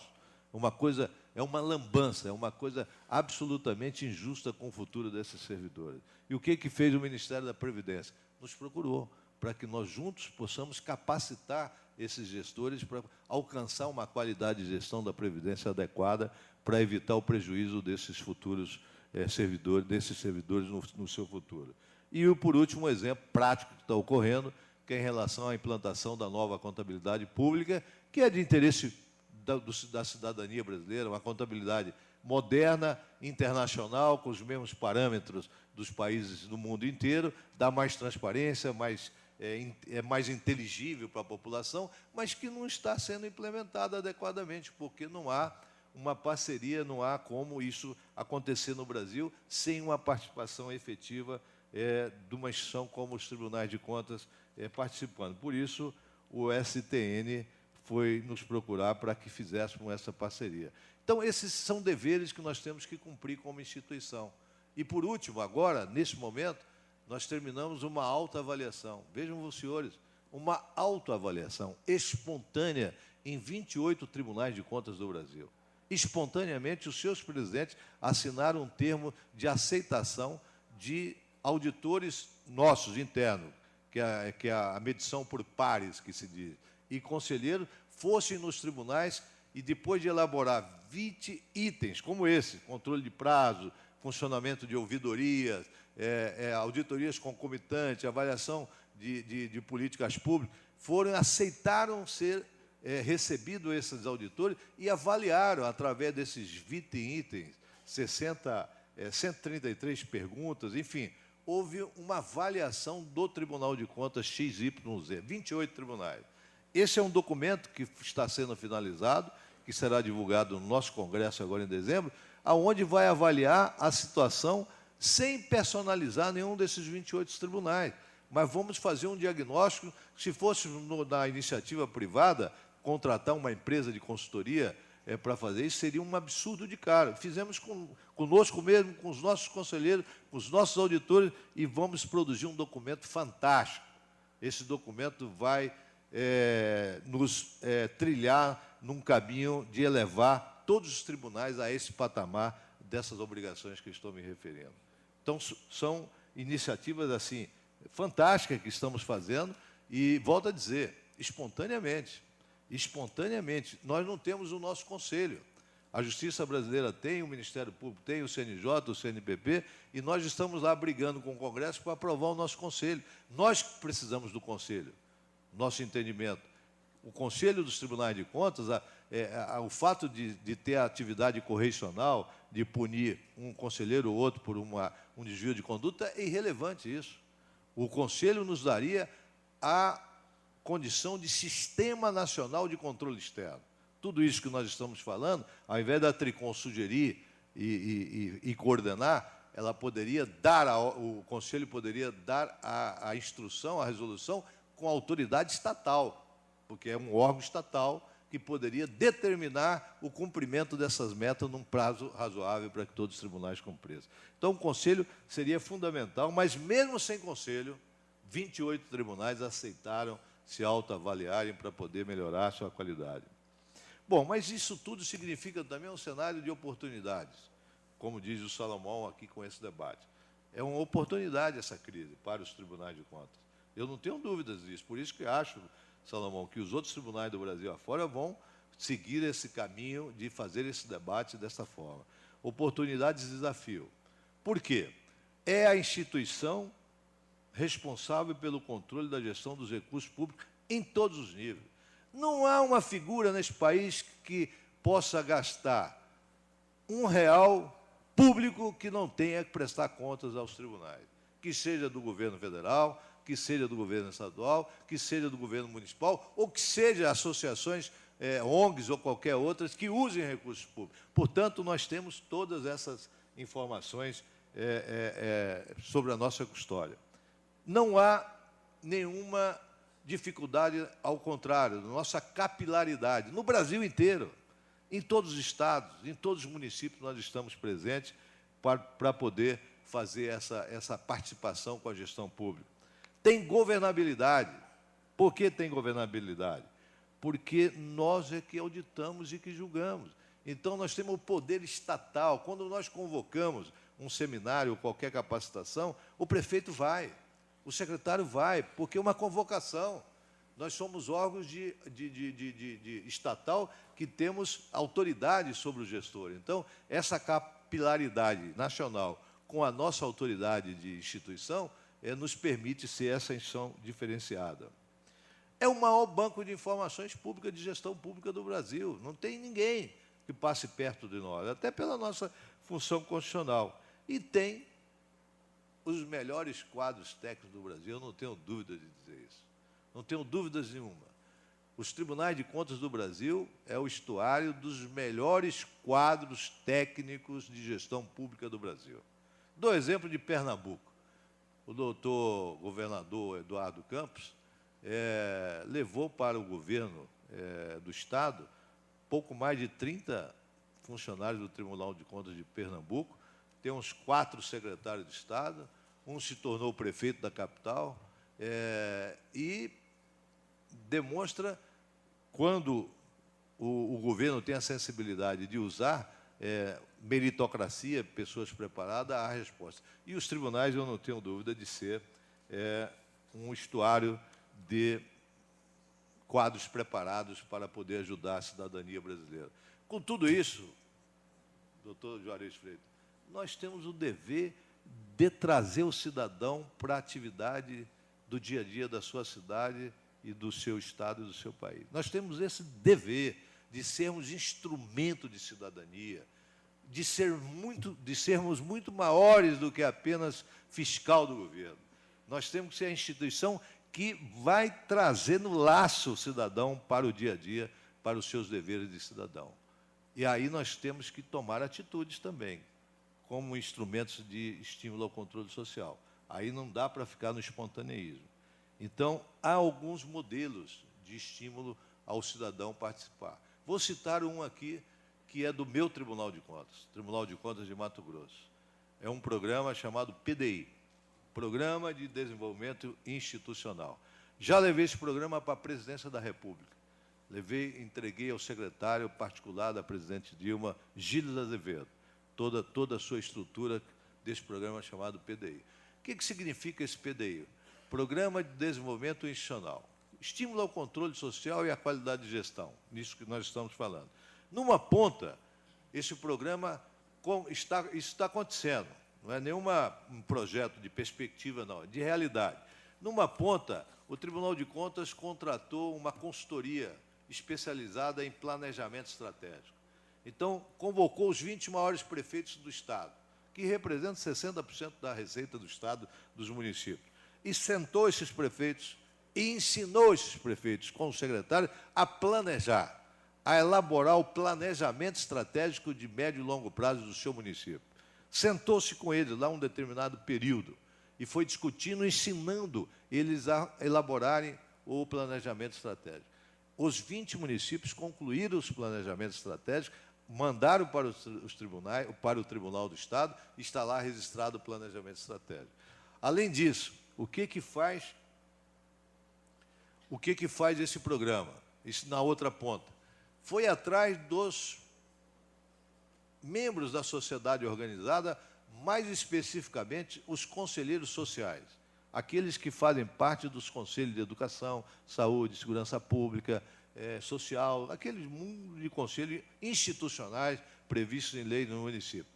E: Uma coisa, é uma lambança, é uma coisa absolutamente injusta com o futuro desses servidores. E o que fez o Ministério da Previdência? Nos procurou, para que nós juntos possamos capacitar esses gestores para alcançar uma qualidade de gestão da Previdência adequada para evitar o prejuízo desses futuros servidores no seu futuro. E, por último, um exemplo prático que está ocorrendo, que é em relação à implantação da nova contabilidade pública, que é de interesse da cidadania brasileira, uma contabilidade moderna, internacional, com os mesmos parâmetros dos países do mundo inteiro, dá mais transparência, é mais inteligível para a população, mas que não está sendo implementada adequadamente, porque não há uma parceria, não há como isso acontecer no Brasil sem uma participação efetiva de uma instituição como os Tribunais de Contas participando. Por isso, o STN foi nos procurar para que fizéssemos essa parceria. Então, esses são deveres que nós temos que cumprir como instituição. E, por último, agora, nesse momento, nós terminamos uma autoavaliação. Vejam os senhores, uma autoavaliação espontânea em 28 tribunais de contas do Brasil. Espontaneamente, os seus presidentes assinaram um termo de aceitação de auditores nossos, internos, que é a medição por pares, que se diz, e conselheiros, fossem nos tribunais e, depois de elaborar 20 itens, como esse, controle de prazo, funcionamento de ouvidorias, auditorias concomitantes, avaliação de políticas públicas, aceitaram ser recebidos esses auditores e avaliaram, através desses 20 itens, 133 perguntas, enfim, houve uma avaliação do Tribunal de Contas XYZ, 28 tribunais. Esse é um documento que está sendo finalizado, que será divulgado no nosso congresso agora em dezembro, aonde vai avaliar a situação sem personalizar nenhum desses 28 tribunais. Mas vamos fazer um diagnóstico. Se fosse na iniciativa privada, contratar uma empresa de consultoria para fazer isso, seria um absurdo de caro. Fizemos conosco mesmo, com os nossos conselheiros, com os nossos auditores, e vamos produzir um documento fantástico. Esse documento vai nos trilhar num caminho de elevar todos os tribunais a esse patamar dessas obrigações que estou me referindo. Então, são iniciativas assim fantásticas que estamos fazendo e, volto a dizer, espontaneamente. Espontaneamente. Nós não temos o nosso conselho. A Justiça Brasileira tem, o Ministério Público tem, o CNJ, o CNPP, e nós estamos lá brigando com o Congresso para aprovar o nosso conselho. Nós precisamos do conselho, nosso entendimento. O Conselho dos Tribunais de Contas, o fato de ter a atividade correcional, de punir um conselheiro ou outro por um desvio de conduta, é irrelevante isso. O Conselho nos daria a condição de Sistema Nacional de Controle Externo. Tudo isso que nós estamos falando, ao invés da Tricom sugerir e coordenar, ela poderia dar, o Conselho poderia dar a instrução, a resolução, com a autoridade estatal, porque é um órgão estatal que poderia determinar o cumprimento dessas metas num prazo razoável para que todos os tribunais cumprissem. Então, o Conselho seria fundamental, mas mesmo sem Conselho, 28 tribunais aceitaram se autoavaliarem para poder melhorar a sua qualidade. Bom, mas isso tudo significa também um cenário de oportunidades, como diz o Salomão aqui com esse debate. É uma oportunidade essa crise para os tribunais de contas. Eu não tenho dúvidas disso, por isso que acho, Salomão, que os outros tribunais do Brasil afora vão seguir esse caminho de fazer esse debate dessa forma. Oportunidades e desafio. Por quê? É a instituição responsável pelo controle da gestão dos recursos públicos em todos os níveis. Não há uma figura nesse país que possa gastar R$1 público que não tenha que prestar contas aos tribunais, que seja do governo federal, que seja do governo estadual, que seja do governo municipal, ou que seja associações, ONGs ou qualquer outras, que usem recursos públicos. Portanto, nós temos todas essas informações sobre a nossa custódia. Não há nenhuma dificuldade, ao contrário, nossa capilaridade, no Brasil inteiro, em todos os estados, em todos os municípios, nós estamos presentes para poder fazer essa participação com a gestão pública. Tem governabilidade. Por que tem governabilidade? Porque nós é que auditamos e que julgamos. Então, nós temos o poder estatal. Quando nós convocamos um seminário ou qualquer capacitação, o prefeito vai, o secretário vai, porque é uma convocação. Nós somos órgãos de estatal que temos autoridade sobre o gestor. Então, essa capilaridade nacional com a nossa autoridade de instituição nos permite ser essa instituição diferenciada. É o maior banco de informações públicas de gestão pública do Brasil. Não tem ninguém que passe perto de nós, até pela nossa função constitucional. E tem os melhores quadros técnicos do Brasil, eu não tenho dúvida de dizer isso. Não tenho dúvidas nenhuma. Os tribunais de contas do Brasil é o estuário dos melhores quadros técnicos de gestão pública do Brasil. Dou exemplo de Pernambuco. O doutor governador Eduardo Campos levou para o governo do Estado pouco mais de 30 funcionários do Tribunal de Contas de Pernambuco, tem uns 4 secretários de Estado, um se tornou prefeito da capital, e demonstra, quando o governo tem a sensibilidade de usar meritocracia, pessoas preparadas, a resposta. E os tribunais, eu não tenho dúvida de ser um estuário de quadros preparados para poder ajudar a cidadania brasileira. Com tudo isso, doutor Juarez Freitas, nós temos o dever de trazer o cidadão para a atividade do dia a dia da sua cidade e do seu estado e do seu país. Nós temos esse dever de sermos instrumento de cidadania, de sermos muito maiores do que apenas fiscal do governo. Nós temos que ser a instituição que vai trazer no laço o cidadão para o dia a dia, para os seus deveres de cidadão. E aí nós temos que tomar atitudes também, como instrumentos de estímulo ao controle social. Aí não dá para ficar no espontaneísmo. Então, há alguns modelos de estímulo ao cidadão participar. Vou citar um aqui, que é do meu Tribunal de Contas, Tribunal de Contas de Mato Grosso. É um programa chamado PDI, Programa de Desenvolvimento Institucional. Já levei esse programa para a Presidência da República. Entreguei ao secretário particular da presidente Dilma, Gilles Azevedo, toda a sua estrutura desse programa chamado PDI. O que significa esse PDI? Programa de Desenvolvimento Institucional. Estímulo ao controle social e à qualidade de gestão, nisso que nós estamos falando. Numa ponta, esse programa, isso está acontecendo, não é nenhum projeto de perspectiva, não, é de realidade. Numa ponta, o Tribunal de Contas contratou uma consultoria especializada em planejamento estratégico. Então, convocou os 20 maiores prefeitos do Estado, que representam 60% da receita do Estado, dos municípios. E sentou esses prefeitos e ensinou esses prefeitos, com o secretário, a planejar, a elaborar o planejamento estratégico de médio e longo prazo do seu município. Sentou-se com eles lá um determinado período e foi discutindo, ensinando eles a elaborarem o planejamento estratégico. Os 20 municípios concluíram os planejamentos estratégicos, mandaram para os tribunais, para o Tribunal do Estado, e está lá registrado o planejamento estratégico. Além disso, o que faz esse programa? Isso na outra ponta. Foi atrás dos membros da sociedade organizada, mais especificamente os conselheiros sociais, aqueles que fazem parte dos conselhos de educação, saúde, segurança pública, social, aqueles mundos de conselhos institucionais previstos em lei no município.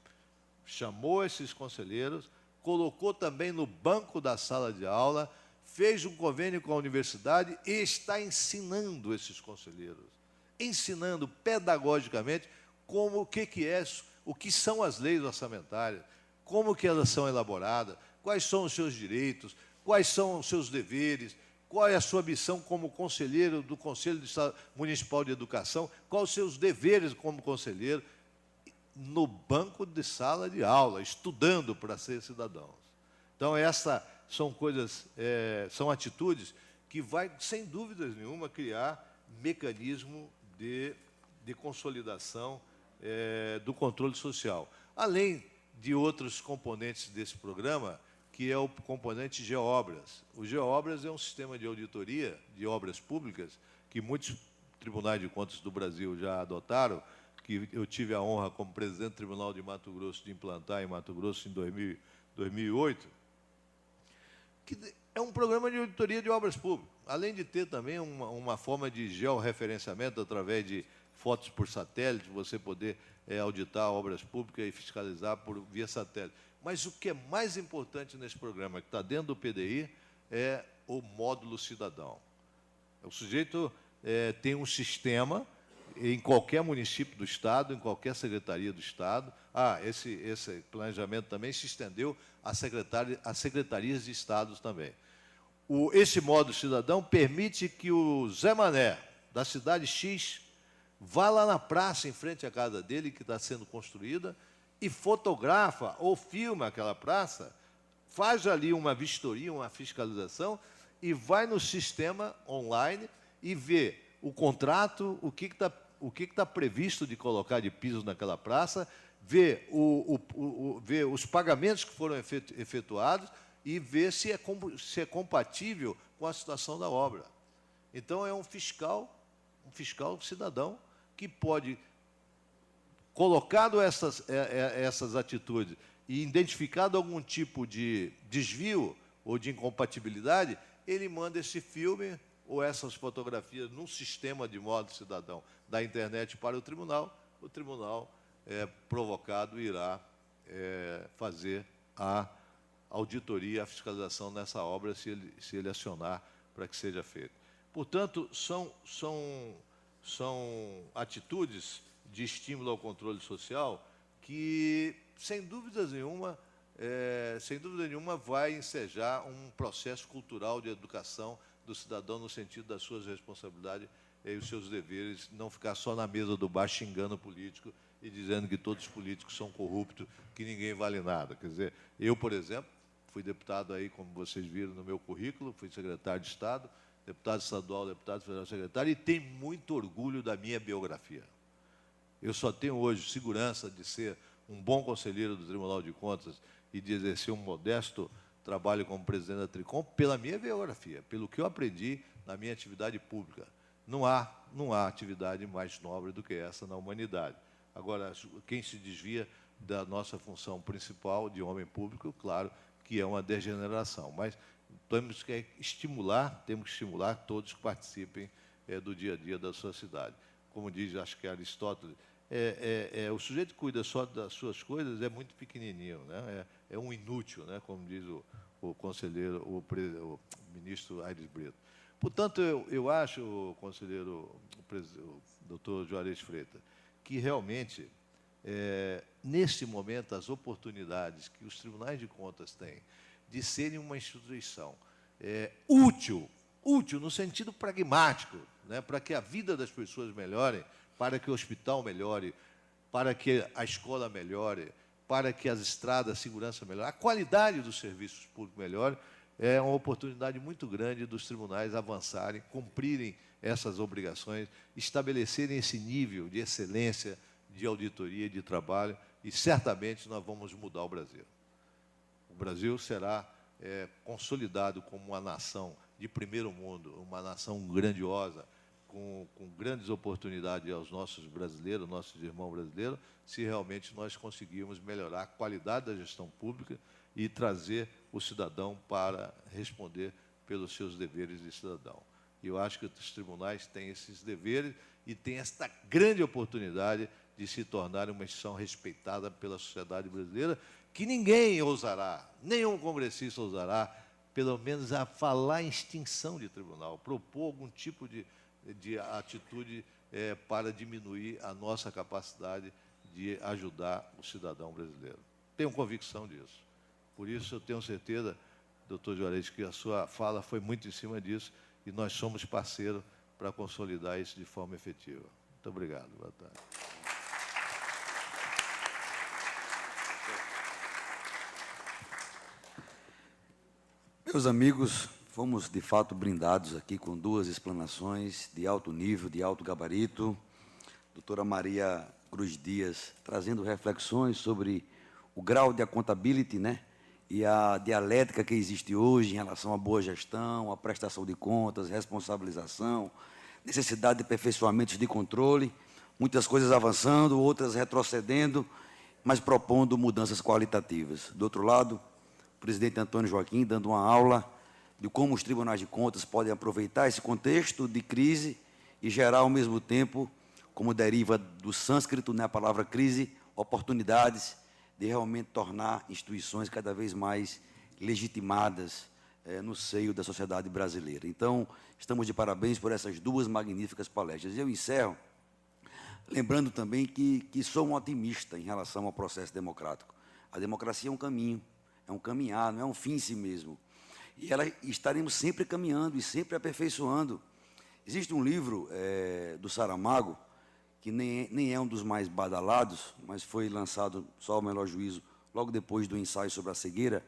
E: Chamou esses conselheiros, colocou também no banco da sala de aula, fez um convênio com a universidade e está ensinando esses conselheiros, ensinando pedagogicamente o que são as leis orçamentárias, como que elas são elaboradas, quais são os seus direitos, quais são os seus deveres, qual é a sua missão como conselheiro do Conselho Municipal de Educação, quais os seus deveres como conselheiro, no banco de sala de aula, estudando para ser cidadãos. Então, essas são coisas, são atitudes que vai, sem dúvidas nenhuma, criar mecanismo de consolidação do controle social. Além de outros componentes desse programa, que é o componente Geobras. O Geobras é um sistema de auditoria de obras públicas que muitos tribunais de contas do Brasil já adotaram, que eu tive a honra, como presidente do Tribunal de Mato Grosso, de implantar em Mato Grosso em 2008, que é um programa de auditoria de obras públicas, além de ter também uma forma de georreferenciamento através de fotos por satélite, você poder auditar obras públicas e fiscalizar via satélite. Mas o que é mais importante nesse programa, que está dentro do PDI, é o módulo cidadão. O sujeito tem um sistema em qualquer município do Estado, em qualquer secretaria do Estado. Esse planejamento também se estendeu às secretarias de Estados também. Esse módulo cidadão permite que o Zé Mané, da cidade X, vá lá na praça, em frente à casa dele, que está sendo construída, e fotografa ou filma aquela praça, faz ali uma vistoria, uma fiscalização, e vai no sistema online e vê o contrato, o que está previsto de colocar de piso naquela praça, vê os pagamentos que foram efetuados e vê se é compatível com a situação da obra. Então, é um fiscal cidadão que pode, colocado essas atitudes e identificado algum tipo de desvio ou de incompatibilidade, ele manda esse filme ou essas fotografias num sistema de módulo cidadão da internet para o tribunal provocado irá fazer a auditoria, a fiscalização nessa obra, se ele acionar para que seja feito. Portanto, são atitudes de estímulo ao controle social que, sem dúvida nenhuma, vai ensejar um processo cultural de educação do cidadão no sentido das suas responsabilidades e os seus deveres, não ficar só na mesa do bar xingando o político e dizendo que todos os políticos são corruptos, que ninguém vale nada. Quer dizer, eu, por exemplo, fui deputado aí, como vocês viram no meu currículo, fui secretário de Estado, deputado estadual, deputado federal, secretário, e tenho muito orgulho da minha biografia. Eu só tenho hoje segurança de ser um bom conselheiro do Tribunal de Contas e de exercer um modesto trabalho como presidente da Tricom pela minha biografia, pelo que eu aprendi na minha atividade pública. Não há atividade mais nobre do que essa na humanidade. Agora, quem se desvia da nossa função principal de homem público, claro que é uma degeneração, mas temos que estimular todos que participem do dia a dia da sociedade. Como diz, acho que Aristóteles, o sujeito que cuida só das suas coisas é muito pequenininho, né? É um inútil, né? Como diz o conselheiro, o ministro Aires Brito. Portanto, eu acho, conselheiro, o doutor Juarez Freitas, que realmente, neste momento, as oportunidades que os tribunais de contas têm de serem uma instituição útil no sentido pragmático, né, para que a vida das pessoas melhore, para que o hospital melhore, para que a escola melhore, para que as estradas, a segurança melhore, a qualidade dos serviços públicos melhore, é uma oportunidade muito grande dos tribunais avançarem, cumprirem essas obrigações, estabelecerem esse nível de excelência, de auditoria, de trabalho, e certamente nós vamos mudar o Brasil. O Brasil será consolidado como uma nação de primeiro mundo, uma nação grandiosa, com grandes oportunidades aos nossos brasileiros, nossos irmãos brasileiros, se realmente nós conseguirmos melhorar a qualidade da gestão pública e trazer o cidadão para responder pelos seus deveres de cidadão. E eu acho que os tribunais têm esses deveres e têm esta grande oportunidade de se tornar uma instituição respeitada pela sociedade brasileira, que ninguém ousará, nenhum congressista ousará, pelo menos a falar em extinção de tribunal, propor algum tipo de atitude para diminuir a nossa capacidade de ajudar o cidadão brasileiro. Tenho convicção disso. Por isso, eu tenho certeza, doutor Juarez, que a sua fala foi muito em cima disso e nós somos parceiros para consolidar isso de forma efetiva. Muito obrigado. Boa tarde.
B: Meus amigos, fomos, de fato, brindados aqui com duas explanações de alto nível, de alto gabarito. Doutora Maria Cruz Dias, trazendo reflexões sobre o grau de accountability, né? e a dialética que existe hoje em relação à boa gestão, à prestação de contas, responsabilização, necessidade de aperfeiçoamentos de controle, muitas coisas avançando, outras retrocedendo, mas propondo mudanças qualitativas. Do outro lado, o presidente Antônio Joaquim dando uma aula de como os tribunais de contas podem aproveitar esse contexto de crise e gerar, ao mesmo tempo, como deriva do sânscrito, né, a palavra crise, oportunidades de realmente tornar instituições cada vez mais legitimadas no seio da sociedade brasileira. Então, estamos de parabéns por essas duas magníficas palestras. Eu encerro lembrando também que sou um otimista em relação ao processo democrático. A democracia é um caminho, é um caminhar, não é um fim em si mesmo. E estaremos sempre caminhando e sempre aperfeiçoando. Existe um livro do Saramago, que nem é um dos mais badalados, mas foi lançado, só ao melhor juízo, logo depois do ensaio sobre a cegueira,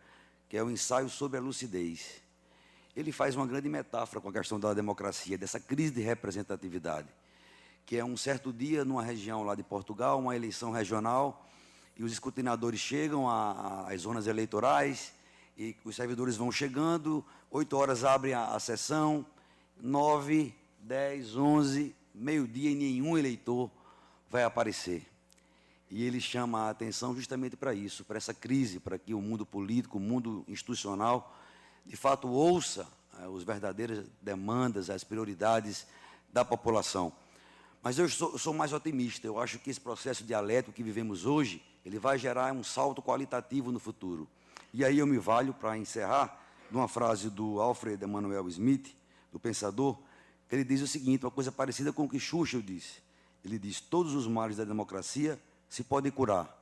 B: que é o ensaio sobre a lucidez. Ele faz uma grande metáfora com a questão da democracia, dessa crise de representatividade, que é um certo dia, numa região lá de Portugal, uma eleição regional, e os escrutinadores chegam às zonas eleitorais, e os servidores vão chegando, 8 horas abrem a sessão, 9, 10, 11, meio-dia e nenhum eleitor vai aparecer. E ele chama a atenção justamente para isso, para essa crise, para que o mundo político, o mundo institucional, de fato, ouça as verdadeiras demandas, as prioridades da população. Mas eu sou mais otimista. Eu acho que esse processo dialético que vivemos hoje, ele vai gerar um salto qualitativo no futuro. E aí eu me valho, para encerrar, de uma frase do Alfred Emanuel Smith, do pensador, que ele diz o seguinte, uma coisa parecida com o que Churchill disse. Ele diz, todos os males da democracia se podem curar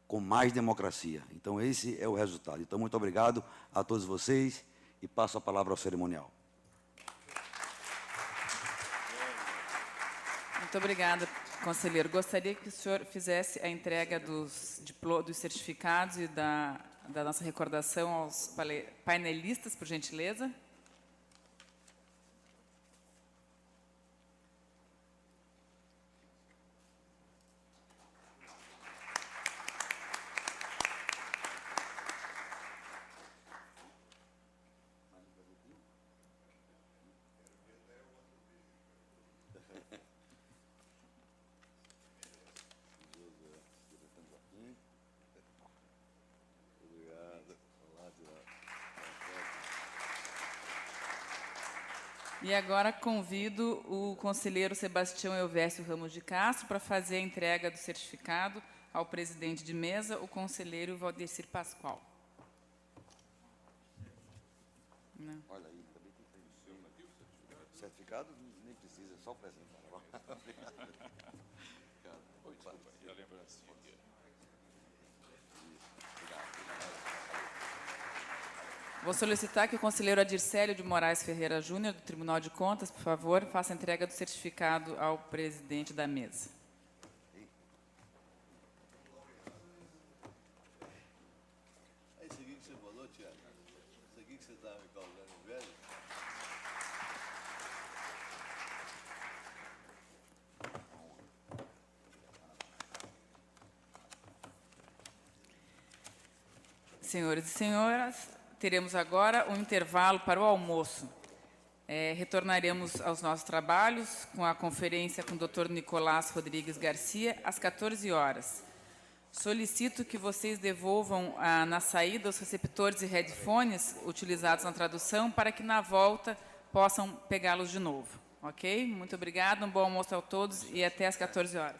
B: com mais democracia. Então, esse é o resultado. Então, muito obrigado a todos vocês e passo a palavra ao cerimonial.
A: Muito obrigada, conselheiro. Gostaria que o senhor fizesse a entrega dos certificados e da nossa recordação aos painelistas, por gentileza. E agora convido o conselheiro Sebastião Elvésio Ramos de Castro para fazer a entrega do certificado ao presidente de mesa, o conselheiro Valdecir Pascoal. Não.
B: Olha aí, também tem o certificado, nem precisa, só apresentar.
A: Vou solicitar que o conselheiro Adircélio de Moraes Ferreira Júnior, do Tribunal de Contas, por favor, faça a entrega do certificado ao presidente da mesa.
E: É isso aqui que você falou, Tiago? Isso aqui que você estava me causando velho?
A: Senhores e senhoras, teremos agora um intervalo para o almoço. Retornaremos aos nossos trabalhos com a conferência com o Dr. Nicolás Rodrigues Garcia, às 14 horas. Solicito que vocês devolvam na saída os receptores e headphones utilizados na tradução para que, na volta, possam pegá-los de novo. Ok? Muito obrigada, um bom almoço a todos e até às 14 horas.